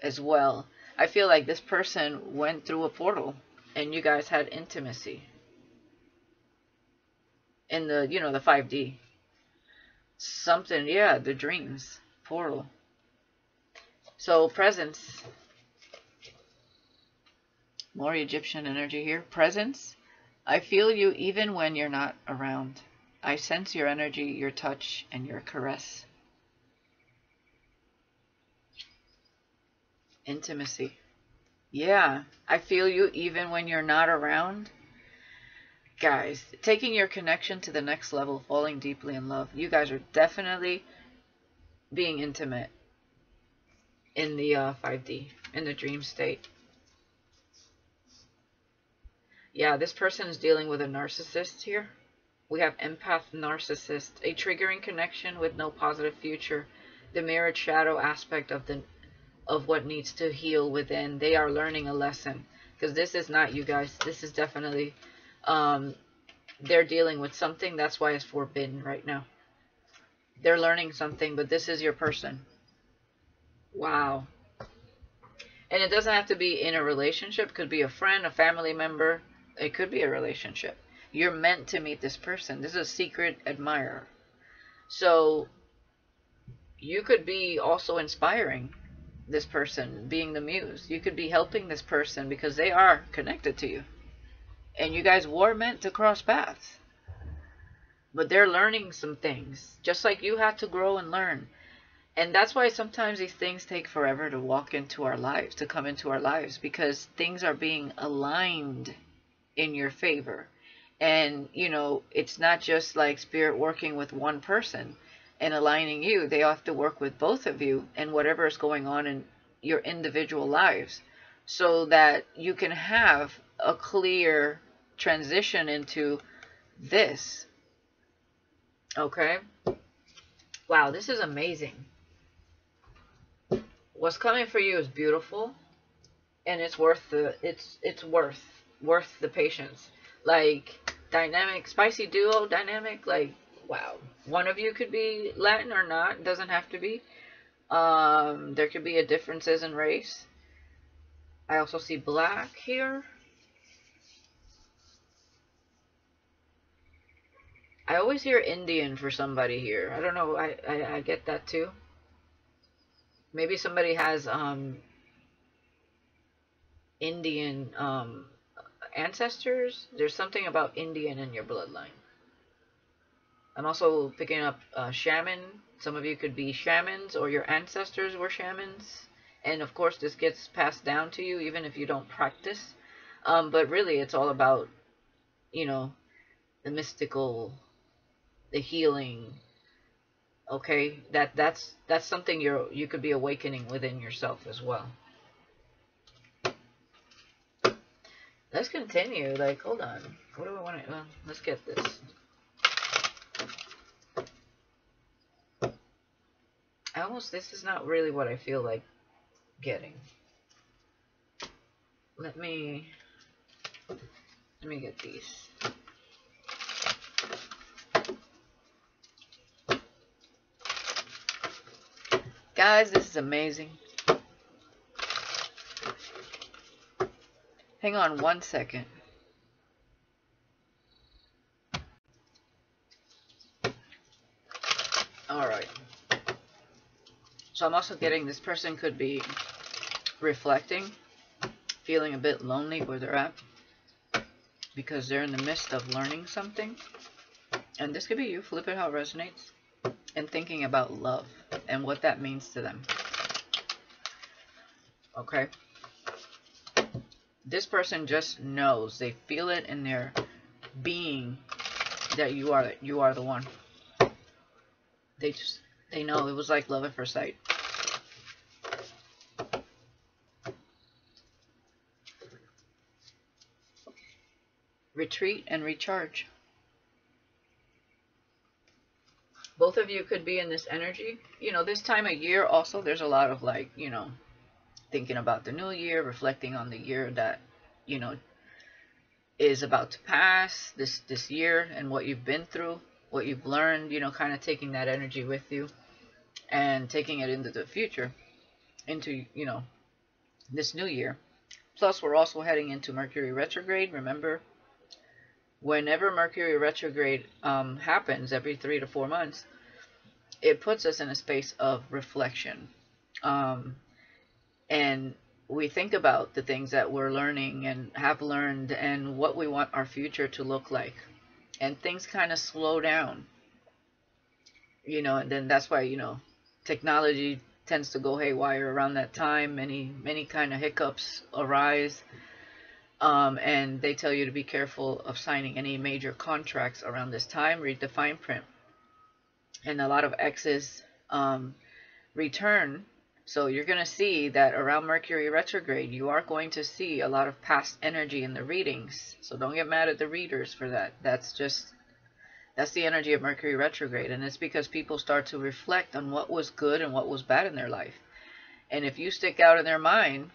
as well. I feel like this person went through a portal and you guys had intimacy in the, you know, the 5D. Something, yeah, the dreams portal. So presence. More Egyptian energy here. Presence. I feel you even when you're not around. I sense your energy, your touch, and your caress. Intimacy. Yeah, I feel you even when you're not around. Guys, taking your connection to the next level, falling deeply in love. You guys are definitely being intimate in the 5D, in the dream state. Yeah, this person is dealing with a narcissist here. We have empath, narcissist, a triggering connection with no positive future, the mirrored shadow aspect of what needs to heal within. They are learning a lesson, because this is not you guys. This is definitely they're dealing with something. That's why it's forbidden right now. They're learning something, but this is your person. Wow. And it doesn't have to be in a relationship. It could be a friend, a family member. It could be a relationship. You're meant to meet this person. This is a secret admirer. So you could be also inspiring this person, being the muse. You could be helping this person because they are connected to you. And you guys were meant to cross paths. but they're learning some things, just like you had to grow and learn. And that's why sometimes these things take forever to walk into our lives, to come into our lives, because things are being aligned in your favor. And, you know, it's not just like spirit working with one person and aligning you. They have to work with both of you and whatever is going on in your individual lives, so that you can have a clear transition into this. Okay? Wow, this is amazing. What's coming for you is beautiful, and it's worth the it's worth the patience. Like dynamic, spicy duo dynamic, like wow. One of you could be Latin or not, doesn't have to be. There could be a differences in race. I also see black here. I always hear Indian for somebody here. I don't know, I get that too. Maybe somebody has Indian ancestors. There's something about Indian in your bloodline. I'm also picking up shaman. Some of you could be shamans, or your ancestors were shamans. And of course, this gets passed down to you even if you don't practice. But really, it's all about, you know, the mystical, the healing. Okay, that's something you could be awakening within yourself as well. Let's continue. Like, hold on. What do I want to? Well, let's get this. This is not really what I feel like getting. Let me get these. Guys, this is amazing. Hang on one second. Alright. So I'm also getting this person could be reflecting, feeling a bit lonely where they're at, because they're in the midst of learning something. And this could be you, flip it how it resonates, and thinking about love and what that means to them. Okay? This person just knows, they feel it in their being that you are the one. They know. It was like love at first sight. Retreat and recharge. Both of you could be in this energy. You know, this time of year also, there's a lot of like, you know, thinking about the new year, reflecting on the year that, you know, is about to pass, this year, and what you've been through, what you've learned, you know, kind of taking that energy with you and taking it into the future, into, you know, this new year. Plus, we're also heading into Mercury retrograde. Remember, whenever Mercury retrograde happens every 3 to 4 months, it puts us in a space of reflection. And we think about the things that we're learning and have learned and what we want our future to look like. And things kind of slow down, you know, and then that's why, you know, technology tends to go haywire around that time. Many kind of hiccups arise. And they tell you to be careful of signing any major contracts around this time. Read the fine print. And a lot of X's return. So you're going to see that around Mercury retrograde, you are going to see a lot of past energy in the readings. So don't get mad at the readers for that. That's the energy of Mercury retrograde. And it's because people start to reflect on what was good and what was bad in their life. And if you stick out in their mind,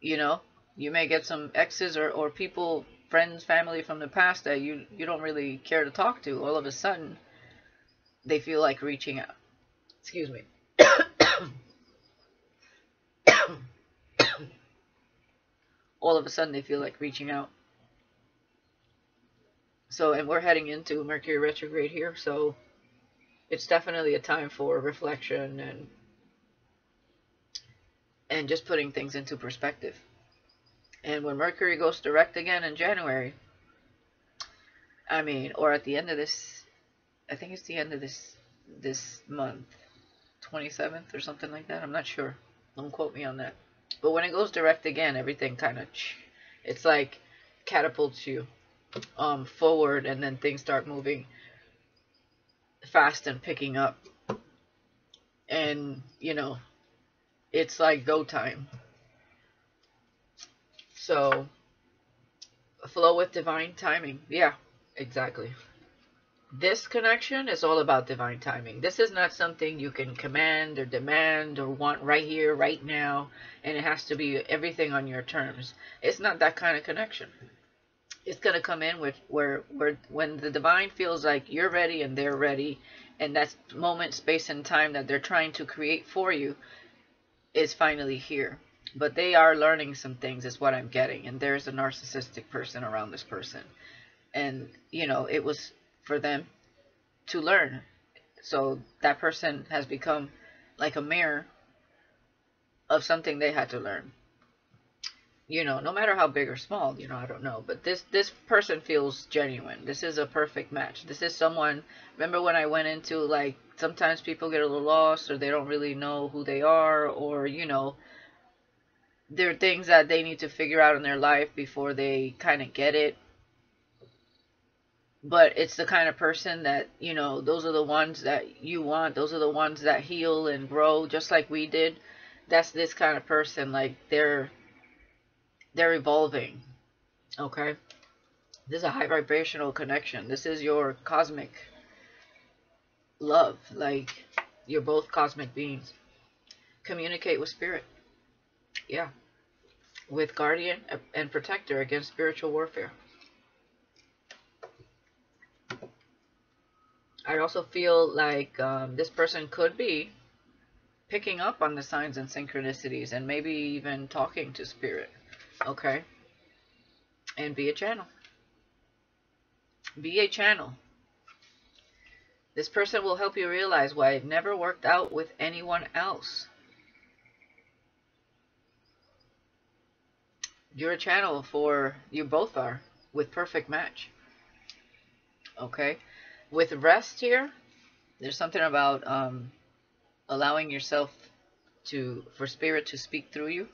you know, you may get some exes or people, friends, family from the past that you don't really care to talk to. All of a sudden, they feel like reaching out. Excuse me. All of a sudden, they feel like reaching out. So, and we're heading into Mercury retrograde here, so it's definitely a time for reflection and just putting things into perspective. And when Mercury goes direct again in January, I mean, or at the end of this I think it's the end of this month, 27th or something like that. I'm not sure. Don't quote me on that. But when it goes direct again, everything kind of, it's like catapults you forward, and then things start moving fast and picking up. And, you know, it's like go time. So, flow with divine timing. Yeah, exactly. This connection is all about divine timing. This is not something you can command or demand or want right here, right now, and it has to be everything on your terms. It's not that kind of connection. It's going to come in with where when the divine feels like you're ready and they're ready, and that moment, space, and time that they're trying to create for you is finally here. But they are learning some things, is what I'm getting. And there's a narcissistic person around this person. And, you know, it was for them to learn. So that person has become like a mirror of something they had to learn. You know, no matter how big or small, you know, I don't know. But this person feels genuine. This is a perfect match. This is someone, remember when I went into, like, sometimes people get a little lost, or they don't really know who they are, or, you know, there are things that they need to figure out in their life before they kind of get it. But it's the kind of person that, you know, those are the ones that you want. Those are the ones that heal and grow just like we did. That's this kind of person. Like, they're evolving. Okay? This is a high vibrational connection. This is your cosmic love. Like, you're both cosmic beings. Communicate with spirit. Yeah. With guardian and protector against spiritual warfare. I also feel like this person could be picking up on the signs and synchronicities, and maybe even talking to spirit. Okay? And be a channel. Be a channel. This person will help you realize why it never worked out with anyone else. You're a channel for, you both are, with perfect match. Okay? With rest here, there's something about allowing yourself for spirit to speak through you.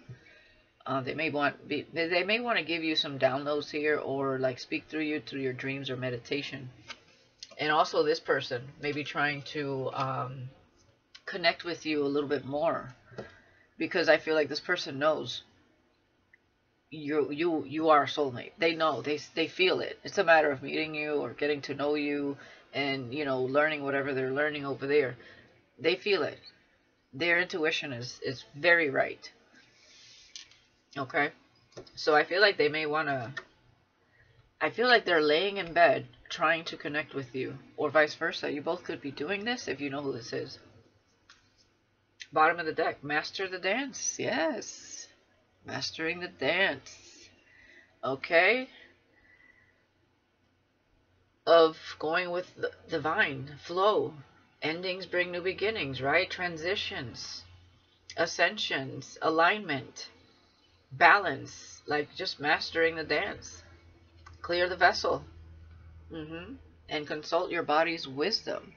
They may want to give you some downloads here, or like speak through you through your dreams or meditation. And also this person may be trying to connect with you a little bit more, because I feel like this person knows you are a soulmate. They know, they feel it. It's a matter of meeting you or getting to know you, and, you know, learning whatever they're learning over there. They feel it. Their intuition is very right. Okay? So I feel like they may want to, I feel like they're laying in bed trying to connect with you, or vice versa. You both could be doing this if you know who this is. Bottom of the deck, master the dance. Yes. Mastering the dance. Okay? Of going with the divine flow. Endings bring new beginnings, right? Transitions, ascensions, alignment, balance, like just mastering the dance. Clear the vessel. And consult your body's wisdom,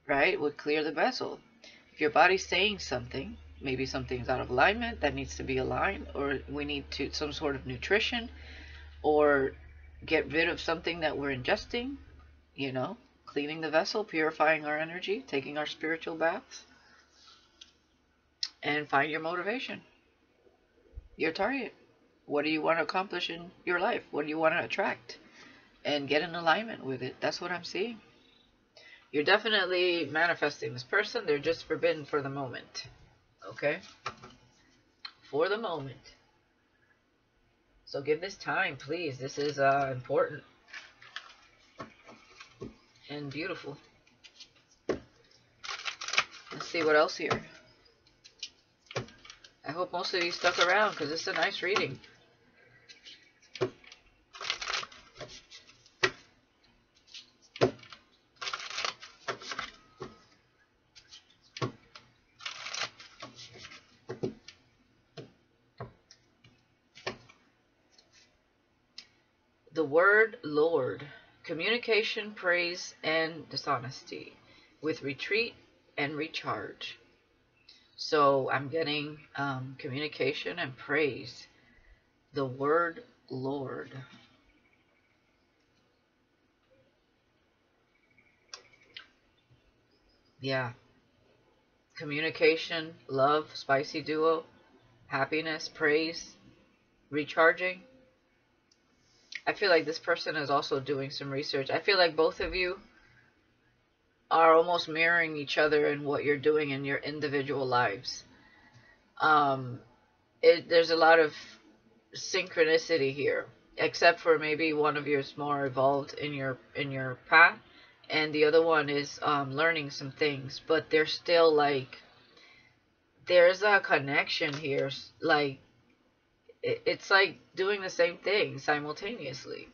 right? Would clear the vessel. If your body's saying something, maybe something's out of alignment that needs to be aligned, or we need some sort of nutrition, or get rid of something that we're ingesting, you know, cleaning the vessel, purifying our energy, taking our spiritual baths, and find your motivation, your target. What do you want to accomplish in your life? What do you want to attract? And get in alignment with it. That's what I'm seeing. You're definitely manifesting this person. They're just forbidden for the moment. Okay? For the moment. So give this time, please. This is important and beautiful. Let's see what else here. I hope most of you stuck around, because it's a nice reading. The word Lord communication, praise, and dishonesty, with retreat and recharge. So I'm getting communication and praise. The word Lord. Yeah. Communication, love, spicy duo, happiness, praise, recharging. I feel like this person is also doing some research. I feel like both of you are almost mirroring each other in what you're doing in your individual lives. There's a lot of synchronicity here, except for maybe one of you is more evolved in your path, and the other one is learning some things. But they're still like, there's a connection here. Like it's like doing the same thing simultaneously.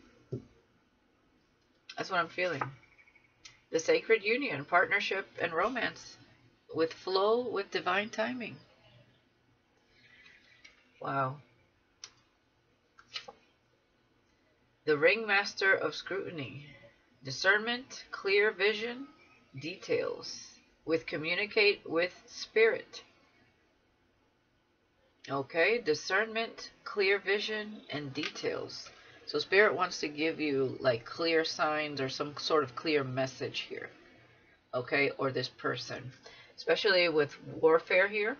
That's what I'm feeling. The sacred union, partnership, and romance, with flow, with divine timing. Wow. The ringmaster of scrutiny. Discernment, clear vision, details. With communicate with spirit. Okay, discernment, clear vision, and details. So spirit wants to give you like clear signs or some sort of clear message here. Okay, or this person. Especially with warfare here.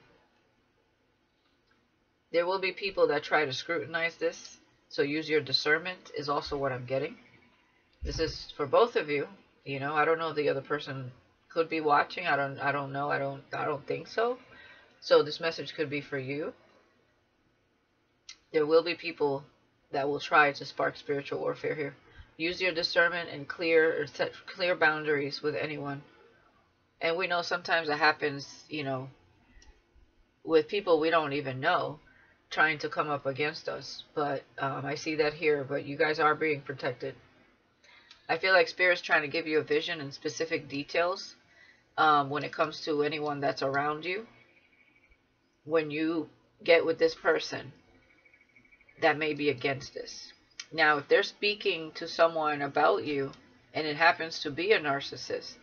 There will be people that try to scrutinize this. So use your discernment is also what I'm getting. This is for both of you. You know, I don't know if the other person could be watching. I don't know. I don't think so. So this message could be for you. There will be people that will try to spark spiritual warfare here. Use your discernment and set clear boundaries with anyone. And we know sometimes it happens, you know, with people we don't even know trying to come up against us. But I see that here. But you guys are being protected. I feel like Spirit's trying to give you a vision and specific details when it comes to anyone that's around you. When you get with this person that may be against this. Now, if they're speaking to someone about you and it happens to be a narcissist,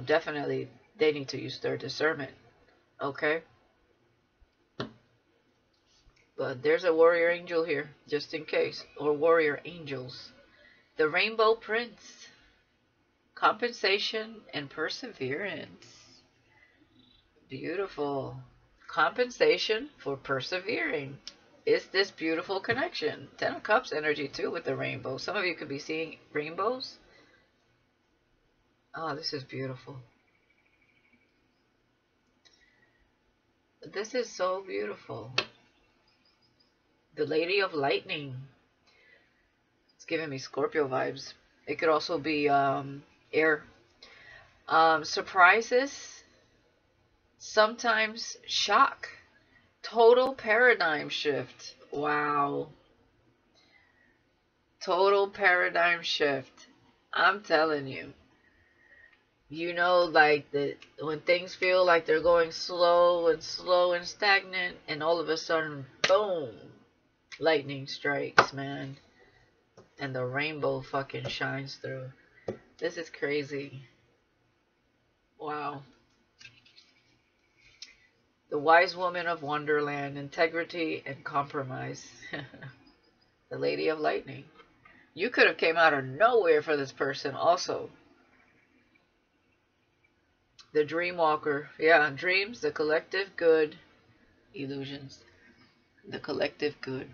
definitely they need to use their discernment. Okay? But there's a warrior angel here, just in case. Or warrior angels. The Rainbow Prince. Compensation and perseverance. Beautiful. Compensation for persevering. Is this beautiful connection. 10 of Cups energy too with the rainbow. Some of you could be seeing rainbows. Oh, this is beautiful. This is so beautiful. The Lady of Lightning. It's giving me Scorpio vibes. It could also be air. Surprises. Sometimes shock. Total paradigm shift. Wow. Total paradigm shift. I'm telling you. You know, like when things feel like they're going slow and stagnant, and all of a sudden, boom, lightning strikes, man. And the rainbow fucking shines through. This is crazy. Wow. The wise woman of Wonderland, integrity and compromise. The Lady of Lightning. You could have came out of nowhere for this person also. The Dreamwalker. Yeah, dreams, the collective good. Illusions. The collective good.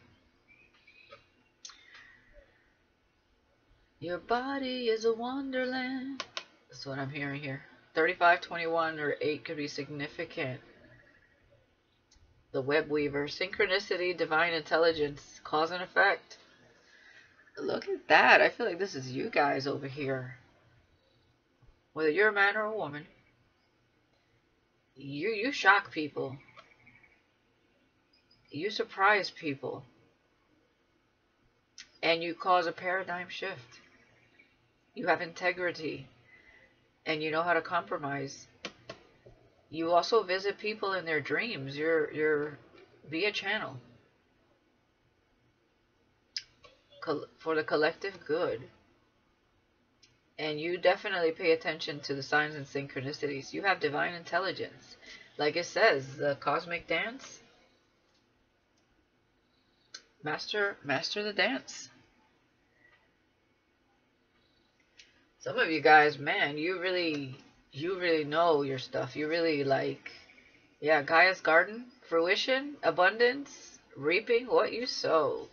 Your body is a wonderland. That's what I'm hearing here. 35, 21, or 8 could be significant. The Web Weaver. Synchronicity, divine intelligence, cause and effect. Look at that. I feel like this is you guys over here. Whether you're a man or a woman. You shock people. You surprise people. And you cause a paradigm shift. You have integrity. And you know how to compromise. You also visit people in their dreams. Be a channel. For the collective good. And you definitely pay attention to the signs and synchronicities. You have divine intelligence. Like it says, the cosmic dance. Master the dance. Some of you guys, man, you really know your stuff. You really like, yeah, Gaia's garden, fruition, abundance, reaping what you sow.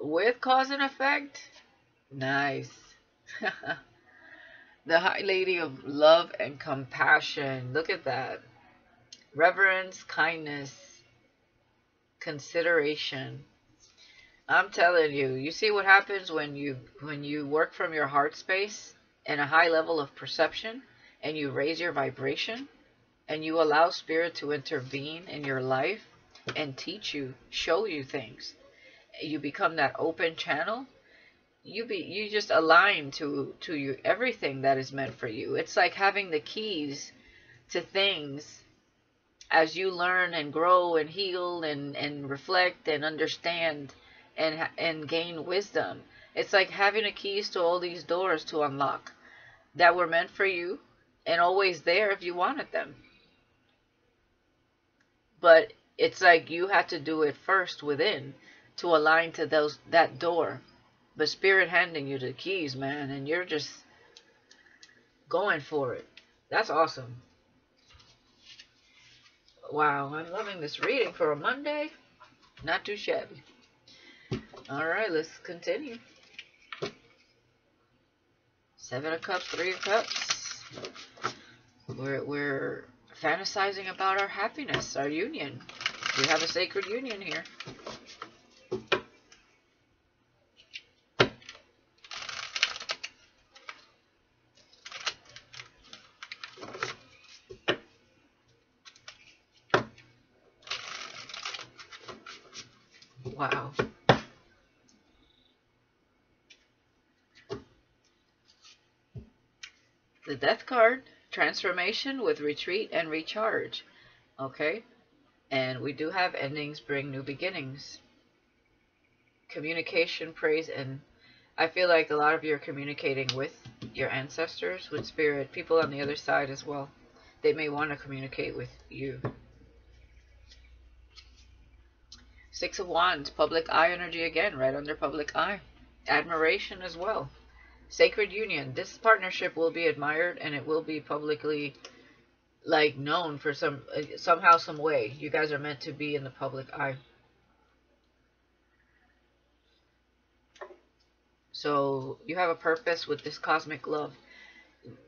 With cause and effect. Nice. The High Lady of love and compassion. Look at that. Reverence, kindness, consideration. I'm telling you, you see what happens when you work from your heart space and a high level of perception, and you raise your vibration, and you allow spirit to intervene in your life and teach you, show you things. You become that open channel. You just align to everything that is meant for you. It's like having the keys to things as you learn and grow and heal and reflect and understand and gain wisdom. It's like having the keys to all these doors to unlock that were meant for you and always there if you wanted them. But it's like you have to do it first within to align to that door. But spirit handing you the keys, man, and you're just going for it. That's awesome. Wow, I'm loving this reading for a Monday. Not too shabby. All right, let's continue. Seven of Cups, Three of Cups. We're fantasizing about our happiness, our union. We have a sacred union here. Wow. The Death card, transformation with retreat and recharge. Okay? And we do have endings bring new beginnings. Communication, praise, and I feel like a lot of you are communicating with your ancestors, with spirit, people on the other side as well. They may want to communicate with you. Six of Wands, public eye energy again, right under public eye. Admiration as well. Sacred union. This partnership will be admired and it will be publicly known for somehow, some way. You guys are meant to be in the public eye. So you have a purpose with this cosmic love.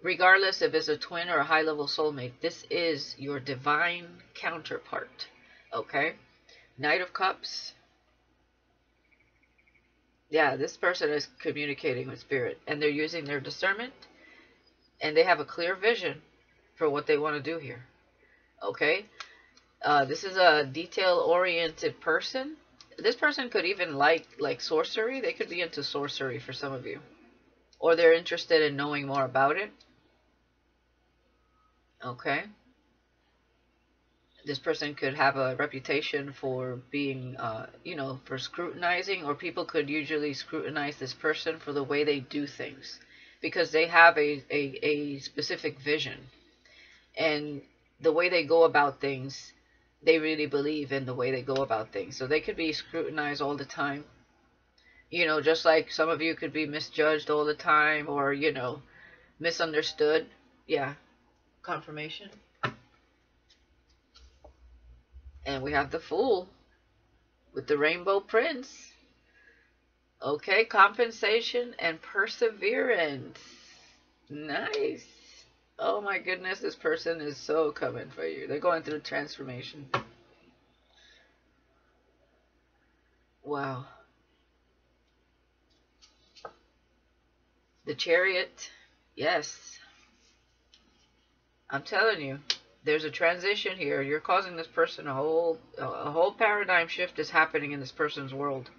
Regardless if it's a twin or a high-level soulmate, this is your divine counterpart. Okay? Knight of Cups. Yeah, this person is communicating with spirit, and they're using their discernment, and they have a clear vision for what they want to do here. Okay? This is a detail-oriented person. This person could even like sorcery. They could be into sorcery for some of you. Or they're interested in knowing more about it. Okay? This person could have a reputation for being, for scrutinizing, or people could usually scrutinize this person for the way they do things, because they have a specific vision, and the way they go about things, they really believe in the way they go about things. So they could be scrutinized all the time, just like some of you could be misjudged all the time, or, misunderstood. Yeah, confirmation. And we have the Fool with the Rainbow Prince. Okay, compensation and perseverance. Nice. Oh my goodness, this person is so coming for you. They're going through transformation. Wow. The Chariot. Yes. I'm telling you. There's a transition here. You're causing this person a whole paradigm shift is happening in this person's world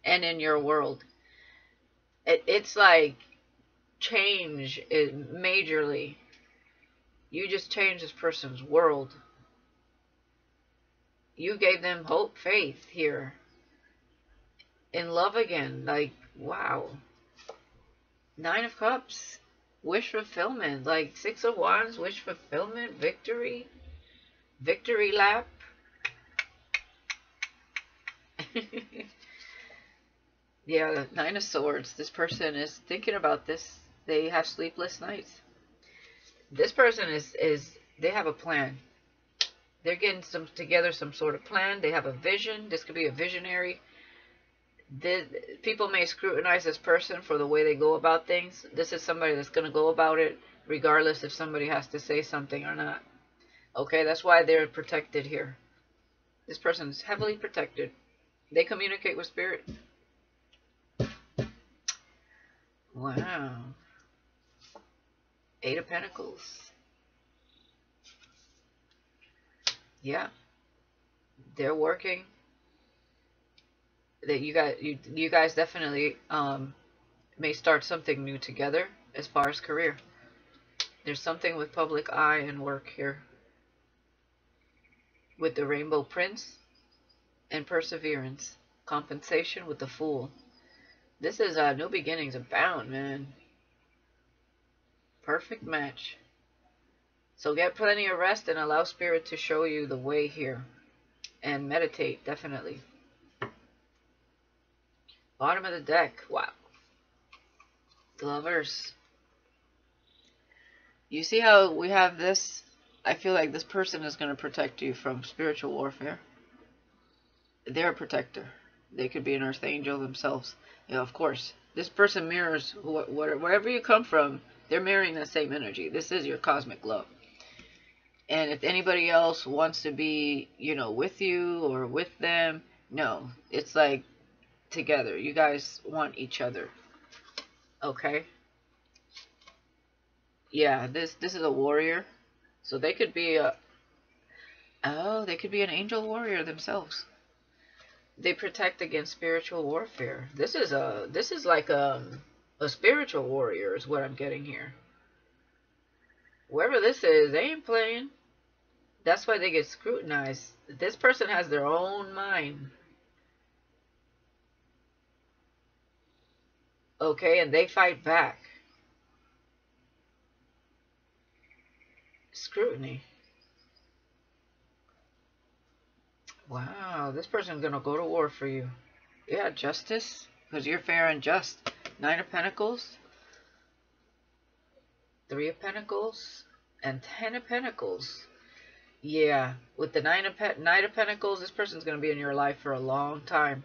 and in your world. It's like change majorly. You just changed this person's world. You gave them hope, faith here. In love again. Like, wow. Nine of Cups. Wish fulfillment. Like Six of Wands, wish fulfillment, victory. Victory lap. Yeah, Nine of Swords. This person is thinking about this. They have sleepless nights. This person is they have a plan. They're getting some sort of plan. They have a vision. This could be a visionary. People may scrutinize this person for the way they go about things. This is somebody that's going to go about it regardless if somebody has to say something or not. Okay, that's why they're protected here. This person is heavily protected. They communicate with spirit. Wow. Eight of Pentacles. Yeah. They're working. That you guys definitely may start something new together as far as career. There's something with public eye and work here. With the Rainbow Prince and perseverance. Compensation with the Fool. This is new beginnings abound, man. Perfect match. So get plenty of rest and allow spirit to show you the way here. And meditate, definitely. Bottom of the deck. Wow. Lovers. You see how we have this? I feel like this person is going to protect you from spiritual warfare. They're a protector. They could be an earth angel themselves. You know, of course, this person mirrors wherever you come from. They're mirroring that same energy. This is your cosmic love. And if anybody else wants to be, you know, with you or with them, no. It's like together. You guys want each other. Okay? Yeah, this is a warrior. So they could be they could be an angel warrior themselves. They protect against spiritual warfare. This is like a spiritual warrior is what I'm getting here. Whoever this is, they ain't playing. That's why they get scrutinized. This person has their own mind. Okay, and they fight back. Scrutiny. Wow, this person's going to go to war for you. Yeah, justice, because you're fair and just. Nine of Pentacles, Three of Pentacles, and Ten of Pentacles. Yeah, with the Nine of Pentacles, this person's going to be in your life for a long time.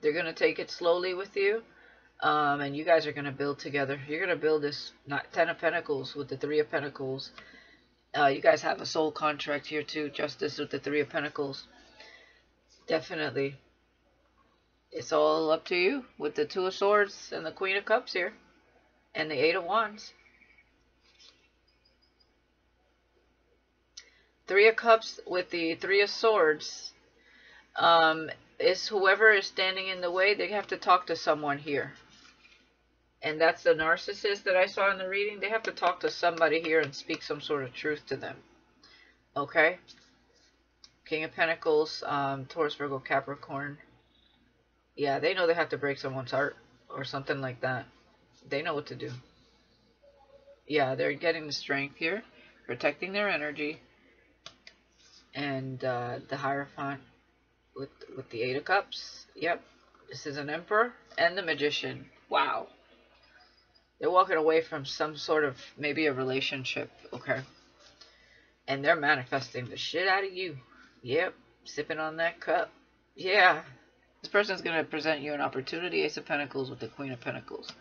They're going to take it slowly with you, and you guys are going to build together. You're going to build this Ten of Pentacles with the Three of Pentacles. You guys have a soul contract here too. Justice with the Three of Pentacles. Definitely. It's all up to you with the Two of Swords and the Queen of Cups here. And the Eight of Wands. Three of Cups with the Three of Swords. Is whoever is standing in the way, they have to talk to someone here. And that's the narcissist that I saw in the reading. They have to talk to somebody here and speak some sort of truth to them. Okay? King of Pentacles, Taurus, Virgo, Capricorn. Yeah, they know they have to break someone's heart or something like that. They know what to do. Yeah, they're getting the strength here, protecting their energy. And the Hierophant with the Eight of Cups. Yep, this is an Emperor and the Magician. Wow. They're walking away from some sort of, maybe a relationship, okay? And they're manifesting the shit out of you. Yep, sipping on that cup. Yeah. This person's going to present you an opportunity. Ace of Pentacles with the Queen of Pentacles.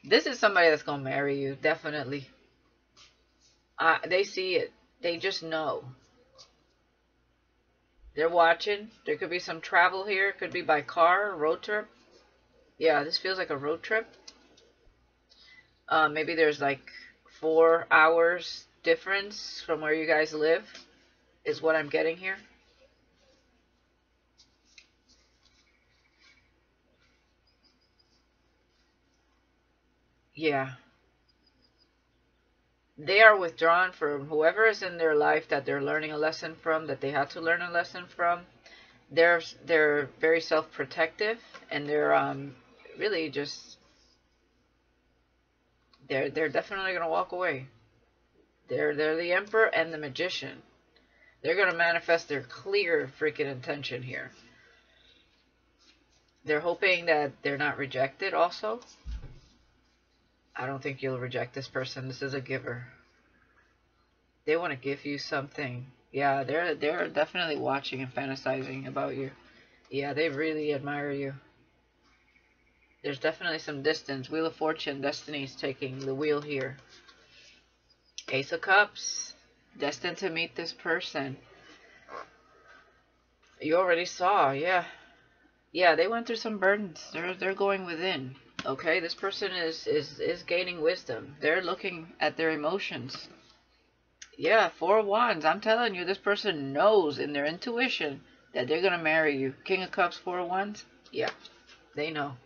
This is somebody that's going to marry you, definitely. They see it. They just know. They're watching. There could be some travel here. It could be by car, road trip. Yeah, this feels like a road trip. Maybe there's like 4 hours difference from where you guys live, is what I'm getting here. Yeah. They are withdrawn from whoever is in their life that they're learning a lesson from, that they had to learn a lesson from. They're very self-protective, and they're really just They're definitely gonna walk away. They're the Emperor and the Magician. They're gonna manifest their clear freaking intention here. They're hoping that they're not rejected also. I don't think you'll reject this person. This is a giver. They want to give you something. Yeah, they're definitely watching and fantasizing about you. Yeah, they really admire you. There's definitely some distance. Wheel of Fortune, Destiny's taking the wheel here. Ace of Cups, destined to meet this person. You already saw, yeah. Yeah, they went through some burdens. They're going within. Okay, this person is gaining wisdom. They're looking at their emotions. Yeah, Four of Wands. I'm telling you, this person knows in their intuition that they're gonna marry you. King of Cups, Four of Wands. Yeah, they know.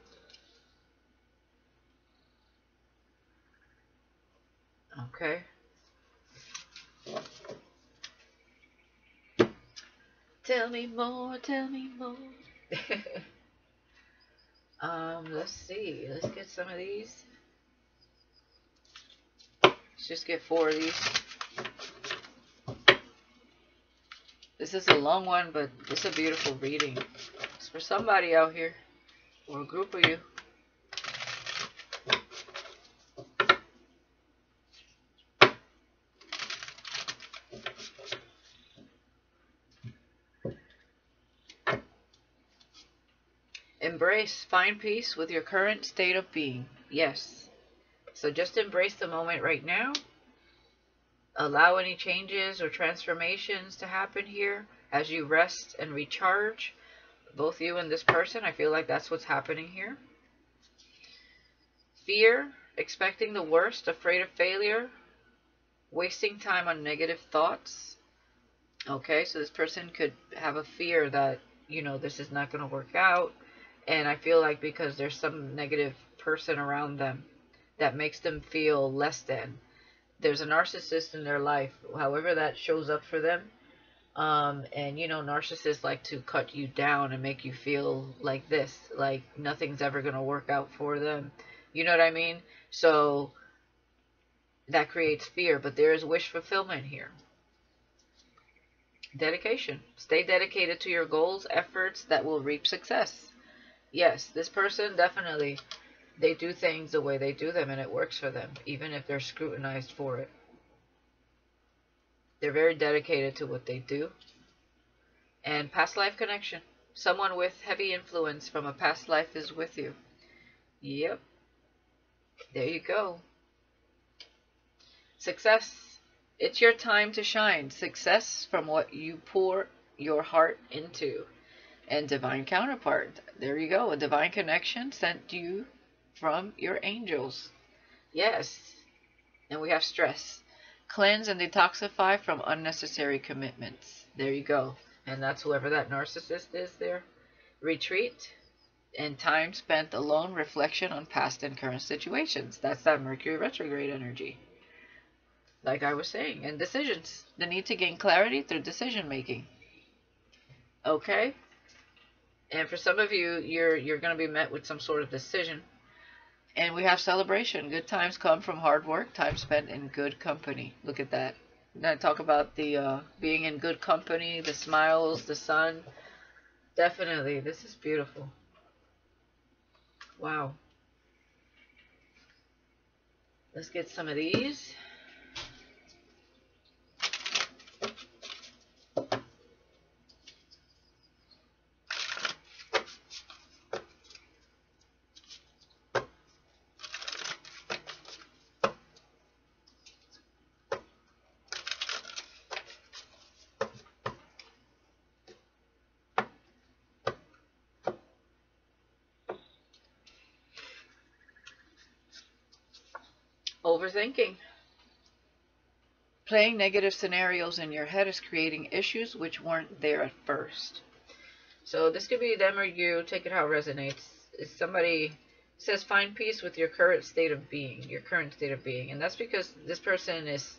Okay. Tell me more, tell me more. Let's see. Let's get some of these. Let's just get 4 of these. This is a long one, but it's a beautiful reading. It's for somebody out here, or a group of you. Embrace, find peace with your current state of being. Yes. So just embrace the moment right now. Allow any changes or transformations to happen here as you rest and recharge. Both you and this person, I feel like that's what's happening here. Fear, expecting the worst, afraid of failure, wasting time on negative thoughts. Okay, so this person could have a fear that, you know, this is not going to work out. And I feel like because there's some negative person around them that makes them feel less than. There's a narcissist in their life, however that shows up for them. And, you know, narcissists like to cut you down and make you feel like this, like nothing's ever going to work out for them. You know what I mean? So that creates fear, but there is wish fulfillment here. Dedication. Stay dedicated to your goals, efforts that will reap success. Yes, this person definitely, they do things the way they do them and it works for them, even if they're scrutinized for it. They're very dedicated to what they do. And past life connection. Someone with heavy influence from a past life is with you. Yep. There you go. Success. It's your time to shine. Success from what you pour your heart into. And divine counterpart. There you go. A divine connection sent to you from your angels. Yes. And we have stress. Cleanse and detoxify from unnecessary commitments. There you go. And that's whoever that narcissist is there. Retreat and time spent alone, reflection on past and current situations. That's that Mercury retrograde energy. Like I was saying. And decisions. The need to gain clarity through decision making. Okay? And for some of you, you're going to be met with some sort of decision. And we have celebration. Good times come from hard work, time spent in good company. Look at that. Now talk about the being in good company, the smiles, the sun. Definitely. This is beautiful. Wow. Let's get some of these. Overthinking. Playing negative scenarios in your head is creating issues which weren't there at first. So this could be them or you. Take it how it resonates. If somebody says find peace with your current state of being. Your current state of being. And that's because this person is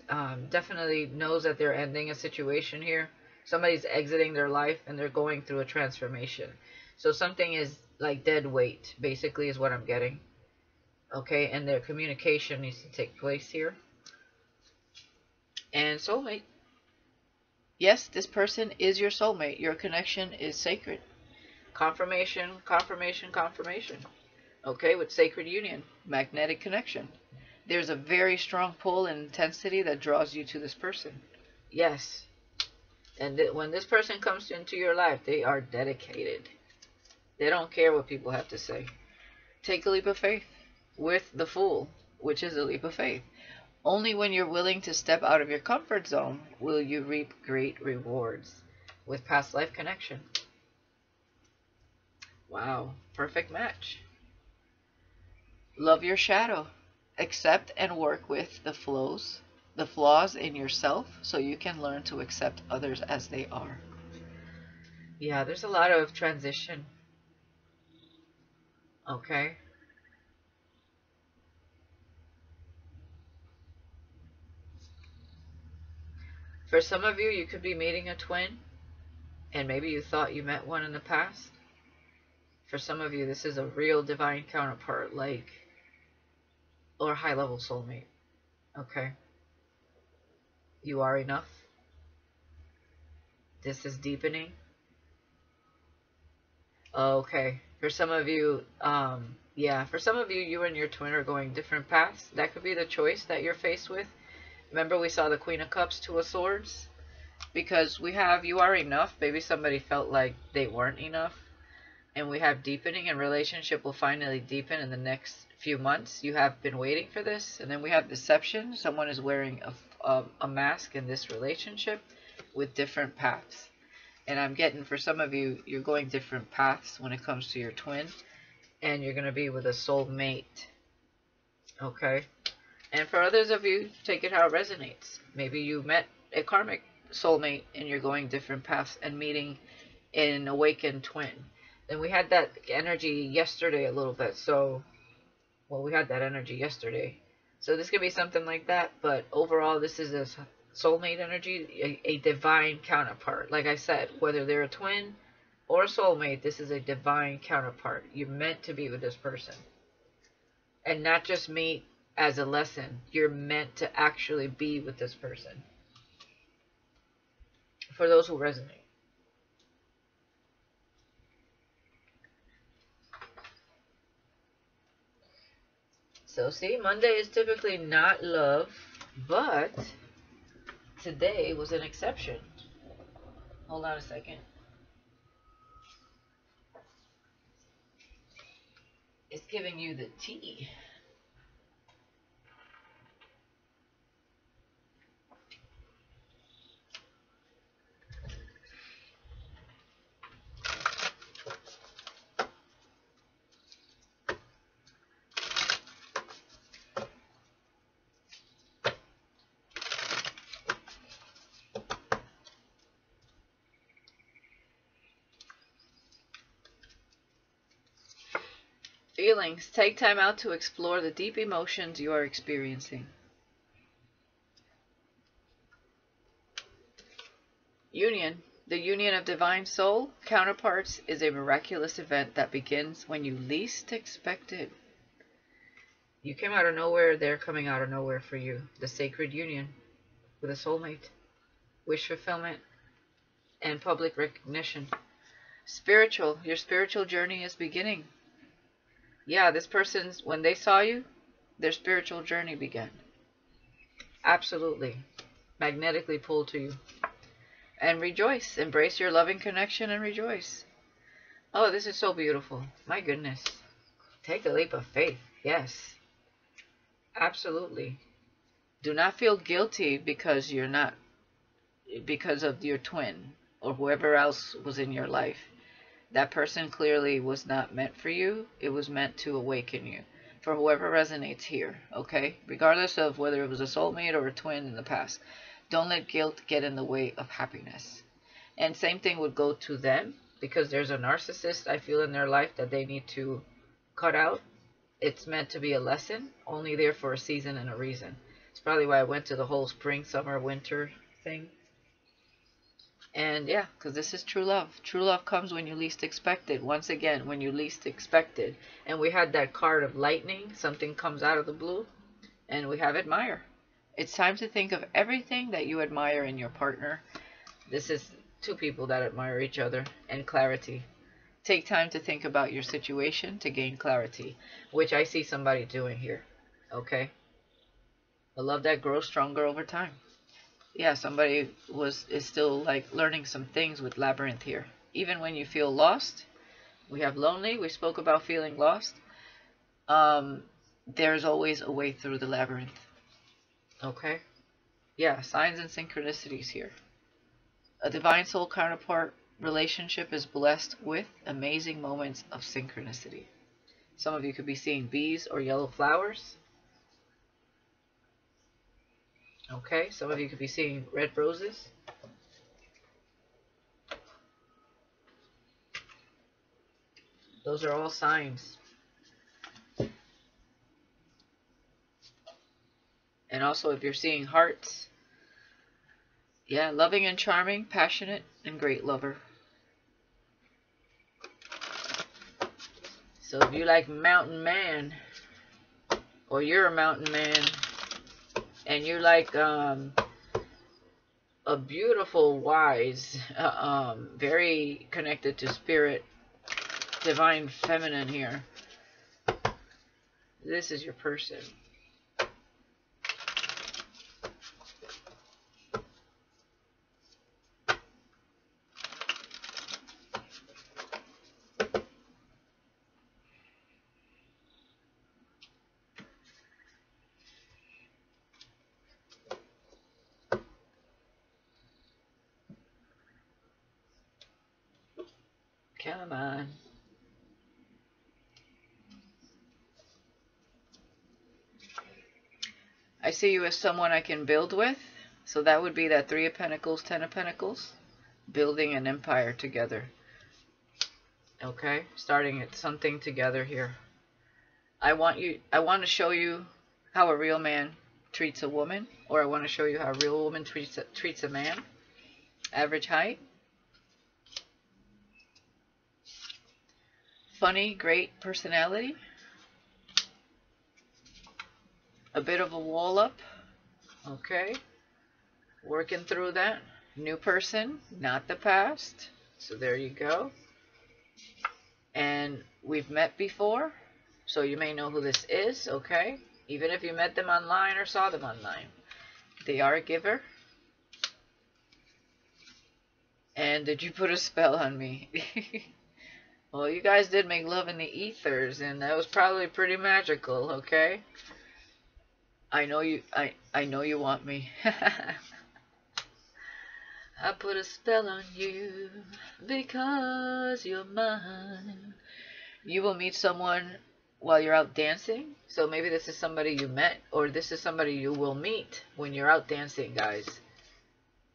definitely knows that they're ending a situation here. Somebody's exiting their life and they're going through a transformation. So something is like dead weight, basically, is what I'm getting. Okay, and their communication needs to take place here. And soulmate. Yes, this person is your soulmate. Your connection is sacred. Confirmation, confirmation, confirmation. Okay, with sacred union, magnetic connection. There's a very strong pull and intensity that draws you to this person. Yes. And when this person comes into your life, they are dedicated. They don't care what people have to say. Take a leap of faith with the Fool, which is a leap of faith. Only when you're willing to step out of your comfort zone will you reap great rewards with past life connection. Wow, perfect match. Love your shadow. Accept and work with the flaws in yourself so you can learn to accept others as they are. Yeah, there's a lot of transition. Okay. For some of you, you could be meeting a twin, and maybe you thought you met one in the past. For some of you, this is a real divine counterpart, like, or high-level soulmate. Okay. You are enough. This is deepening. Okay. For some of you, yeah, for some of you, you and your twin are going different paths. That could be the choice that you're faced with. Remember we saw the Queen of Cups, Two of Swords? Because we have, you are enough. Maybe somebody felt like they weren't enough. And we have deepening, and relationship will finally deepen in the next few months. You have been waiting for this. And then we have deception. Someone is wearing a mask in this relationship with different paths. And I'm getting, for some of you, you're going different paths when it comes to your twin. And you're going to be with a soulmate. Okay? And for others of you, take it how it resonates. Maybe you met a karmic soulmate and you're going different paths and meeting an awakened twin. Then we had that energy yesterday a little bit. So, well, we had that energy yesterday. So this could be something like that. But overall, this is a soulmate energy, a divine counterpart. Like I said, whether they're a twin or a soulmate, this is a divine counterpart. You're meant to be with this person. And not just meet as a lesson. You're meant to actually be with this person. For those who resonate. So see, Monday is typically not love, but today was an exception. Hold on a second. It's giving you the tea. Feelings. Take time out to explore the deep emotions you are experiencing. Union. The union of divine soul counterparts is a miraculous event that begins when you least expect it. You came out of nowhere, they're coming out of nowhere for you. The sacred union with a soulmate. Wish fulfillment and public recognition. Spiritual. Your spiritual journey is beginning. Yeah, this person's, when they saw you, their spiritual journey began. Absolutely. Magnetically pulled to you. And rejoice. Embrace your loving connection and rejoice. Oh, this is so beautiful. My goodness. Take a leap of faith. Yes. Absolutely. Do not feel guilty because you're not, because of your twin or whoever else was in your life. That person clearly was not meant for you. It was meant to awaken you. For whoever resonates here, okay? Regardless of whether it was a soulmate or a twin in the past. Don't let guilt get in the way of happiness. And same thing would go to them, because there's a narcissist I feel in their life that they need to cut out. It's meant to be a lesson, only there for a season and a reason. It's probably why I went to the whole spring, summer, winter thing. And yeah, because this is true love. True love comes when you least expect it. Once again, when you least expect it. And we had that card of lightning. Something comes out of the blue. And we have admire. It's time to think of everything that you admire in your partner. This is two people that admire each other. And clarity. Take time to think about your situation to gain clarity, which I see somebody doing here. Okay? A love that grows stronger over time. Yeah, somebody is still like learning some things with labyrinth here. Even when you feel lost, we have lonely. We spoke about feeling lost. There's always a way through the labyrinth. Okay? Yeah, signs and synchronicities here. A divine soul counterpart relationship is blessed with amazing moments of synchronicity. Some of you could be seeing bees or yellow flowers. Okay, some of you could be seeing red roses. Those are all signs. And also if you're seeing hearts, yeah, loving and charming, passionate, and great lover. So if you like mountain man, or you're a mountain man, and you like a beautiful, wise, very connected to spirit, divine feminine here, this is your person. Come on. I see you as someone I can build with. So that would be that 3 of Pentacles, 10 of Pentacles. Building an empire together. Okay? Starting at something together here. I want to show you how a real man treats a woman. Or I want to show you how a real woman treats a man. Average height. Funny, great personality. A bit of a wall up. Okay. Working through that. New person, not the past. So there you go. And we've met before. So you may know who this is. Okay. Even if you met them online or saw them online. They are a giver. And did you put a spell on me? Well, you guys did make love in the ethers, and that was probably pretty magical, okay? I know you want me. I put a spell on you because you're mine. You will meet someone while you're out dancing. So maybe this is somebody you met, or this is somebody you will meet when you're out dancing, guys.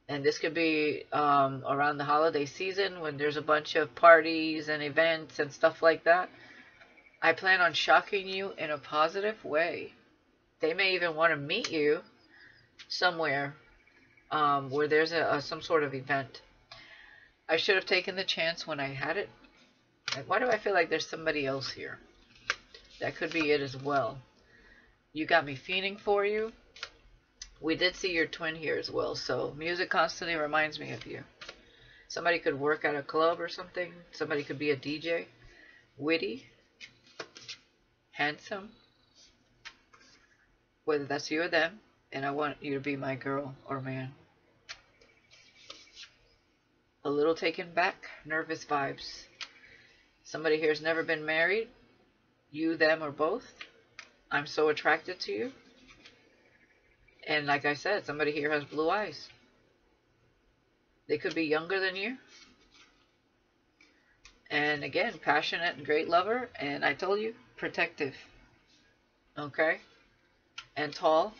And this could be around the holiday season when there's a bunch of parties and events and stuff like that. I plan on shocking you in a positive way. They may even want to meet you somewhere where there's some sort of event. I should have taken the chance when I had it. Why do I feel like there's somebody else here? That could be it as well. You got me fiending for you. We did see your twin here as well, so music constantly reminds me of you. Somebody could work at a club or something. Somebody could be a DJ. Witty. Handsome. Whether that's you or them. And I want you to be my girl or man. A little taken back. Nervous vibes. Somebody here has never been married. You, them, or both. I'm so attracted to you. And like I said, somebody here has blue eyes. They could be younger than you. And again, passionate and great lover. And I told you, protective. Okay? And tall.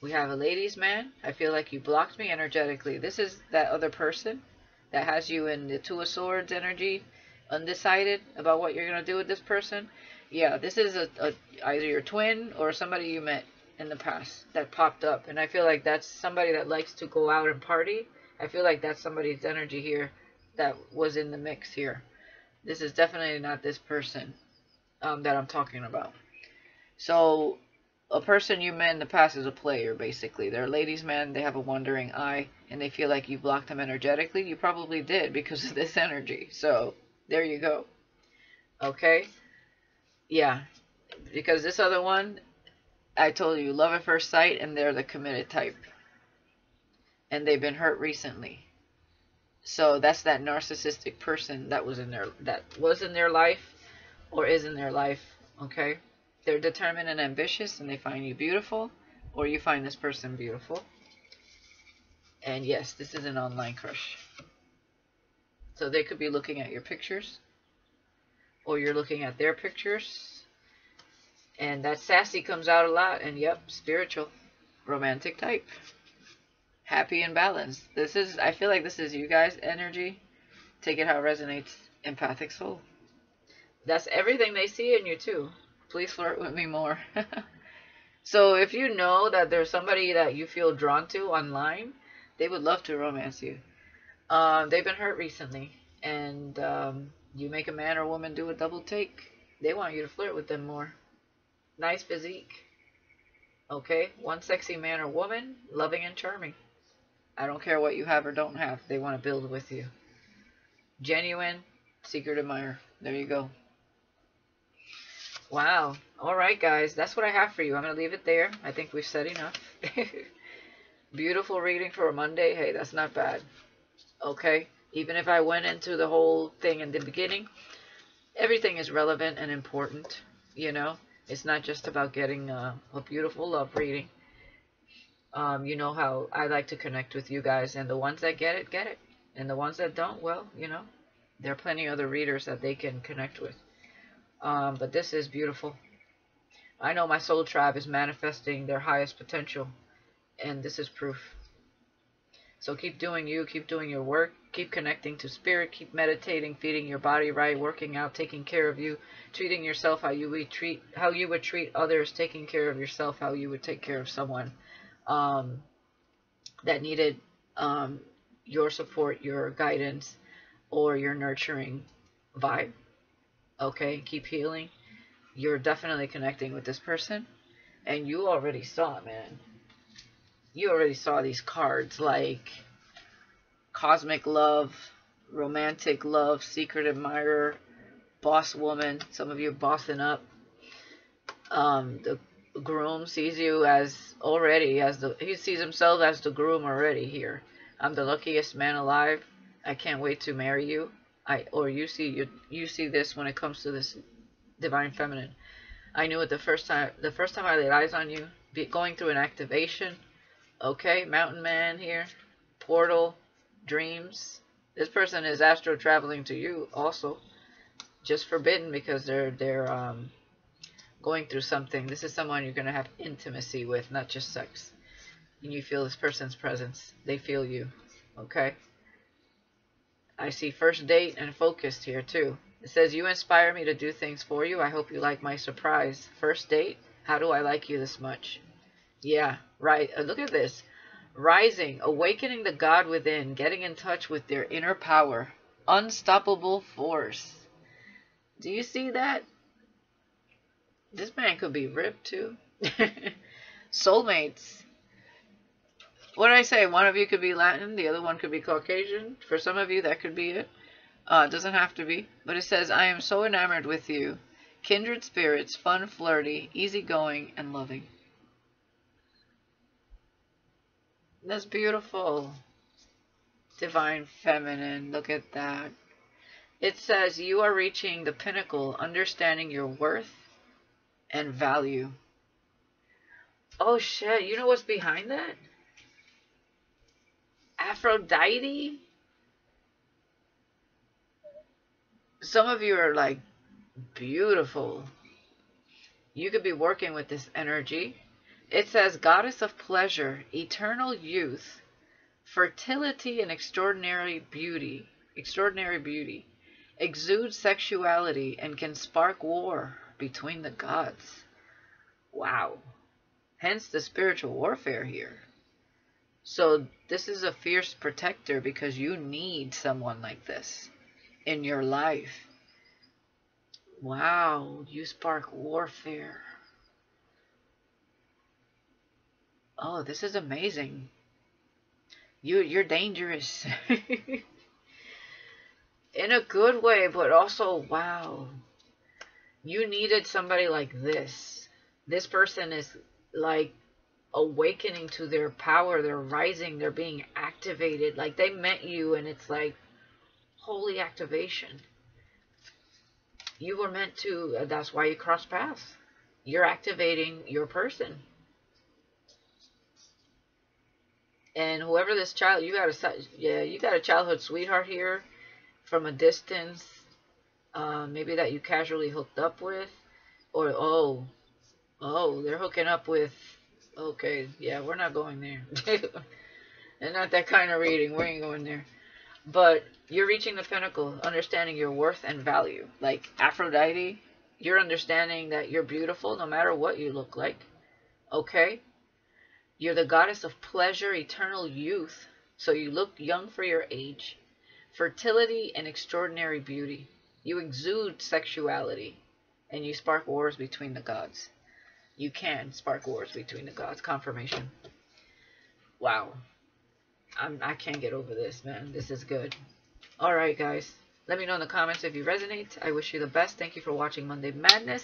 We have a ladies' man. I feel like you blocked me energetically. This is that other person that has you in the Two of Swords energy. Undecided about what you're going to do with this person. Yeah, this is either your twin or somebody you met in the past that popped up. And I feel like that's somebody that likes to go out and party. I feel like that's somebody's energy here that was in the mix here. This is definitely not this person that I'm talking about. So a person you met in the past is a player, basically. They're a ladies' man. They have a wandering eye, and they feel like you blocked them energetically. You probably did because of this energy. So there you go. Okay? Yeah. Because this other one, I told you, love at first sight, and they're the committed type. And they've been hurt recently. So that's that narcissistic person that was in their life or is in their life. Okay? They're determined and ambitious, and they find you beautiful, or you find this person beautiful. And yes, this is an online crush. So they could be looking at your pictures, or you're looking at their pictures. And that sassy comes out a lot. And yep, spiritual, romantic type. Happy and balanced. I feel like this is you guys' energy. Take it how it resonates. Empathic soul. That's everything they see in you too. Please flirt with me more. So if you know that there's somebody that you feel drawn to online, they would love to romance you. They've been hurt recently, and you make a man or woman do a double take. They want you to flirt with them more. Nice physique. Okay? One sexy man or woman, loving and charming. I don't care what you have or don't have. They want to build with you. Genuine, secret admirer. There you go. Wow. All right, guys. That's what I have for you. I'm going to leave it there. I think we've said enough. Beautiful reading for a Monday. Hey, that's not bad. Okay? Even if I went into the whole thing in the beginning, everything is relevant and important. You know? It's not just about getting a beautiful love reading. You know how I like to connect with you guys. And the ones that get it, get it. And the ones that don't, well, you know, there are plenty of other readers that they can connect with. But this is beautiful. I know my soul tribe is manifesting their highest potential. And this is proof. So keep doing you. Keep doing your work. Keep connecting to spirit. Keep meditating, feeding your body right, working out, taking care of you, treating yourself how you would treat others, taking care of yourself how you would take care of someone that needed your support, your guidance, or your nurturing vibe. Okay, keep healing. You're definitely connecting with this person. And you already saw it, man. You already saw these cards like cosmic love, romantic love, secret admirer, boss woman. Some of you are bossing up. The groom sees you he sees himself as the groom already here. I'm the luckiest man alive. I can't wait to marry you. You see this when it comes to this divine feminine. I knew it the first time I laid eyes on you, going through an activation. Okay, mountain man here, portal, dreams. This person is astro traveling to you also. Just forbidden because they're going through something. This is someone you're going to have intimacy with, not just sex. And you feel this person's presence. They feel you. Okay? I see first date and focused here too. It says, you inspire me to do things for you. I hope you like my surprise. First date? How do I like you this much? Yeah, right. Look at this. Rising, awakening the God within, getting in touch with their inner power. Unstoppable force. Do you see that? This man could be ripped too. Soulmates. What did I say? One of you could be Latin, the other one could be Caucasian. For some of you, that could be it. It doesn't have to be. But it says, I am so enamored with you. Kindred spirits, fun, flirty, easygoing, and loving. That's beautiful. Divine feminine. Look at that. It says, you are reaching the pinnacle, understanding your worth and value. Oh shit, you know what's behind that? Aphrodite? Some of you are like beautiful. You could be working with this energy. It says, goddess of pleasure, eternal youth, fertility, and extraordinary beauty. Extraordinary beauty. Exudes sexuality and can spark war between the gods. Wow. Hence the spiritual warfare here. So this is a fierce protector because you need someone like this in your life. Wow, you spark warfare. Oh, this is amazing. You're dangerous. In a good way, but also, wow. You needed somebody like this. This person is like awakening to their power. They're rising. They're being activated. Like they met you and it's like holy activation. You were meant to, that's why you cross paths. You're activating your person. And whoever this child, you got a childhood sweetheart here from a distance, maybe that you casually hooked up with, or they're hooking up with, okay, yeah, we're not going there. And not that kind of reading, we ain't going there. But you're reaching the pinnacle, understanding your worth and value. Like Aphrodite, you're understanding that you're beautiful no matter what you look like. Okay? You're the goddess of pleasure, eternal youth. So you look young for your age. Fertility and extraordinary beauty. You exude sexuality. And you spark wars between the gods. You can spark wars between the gods. Confirmation. Wow. I can't get over this, man. This is good. Alright, guys. Let me know in the comments if you resonate. I wish you the best. Thank you for watching Monday Madness.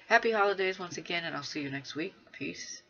Happy holidays once again, and I'll see you next week. Peace.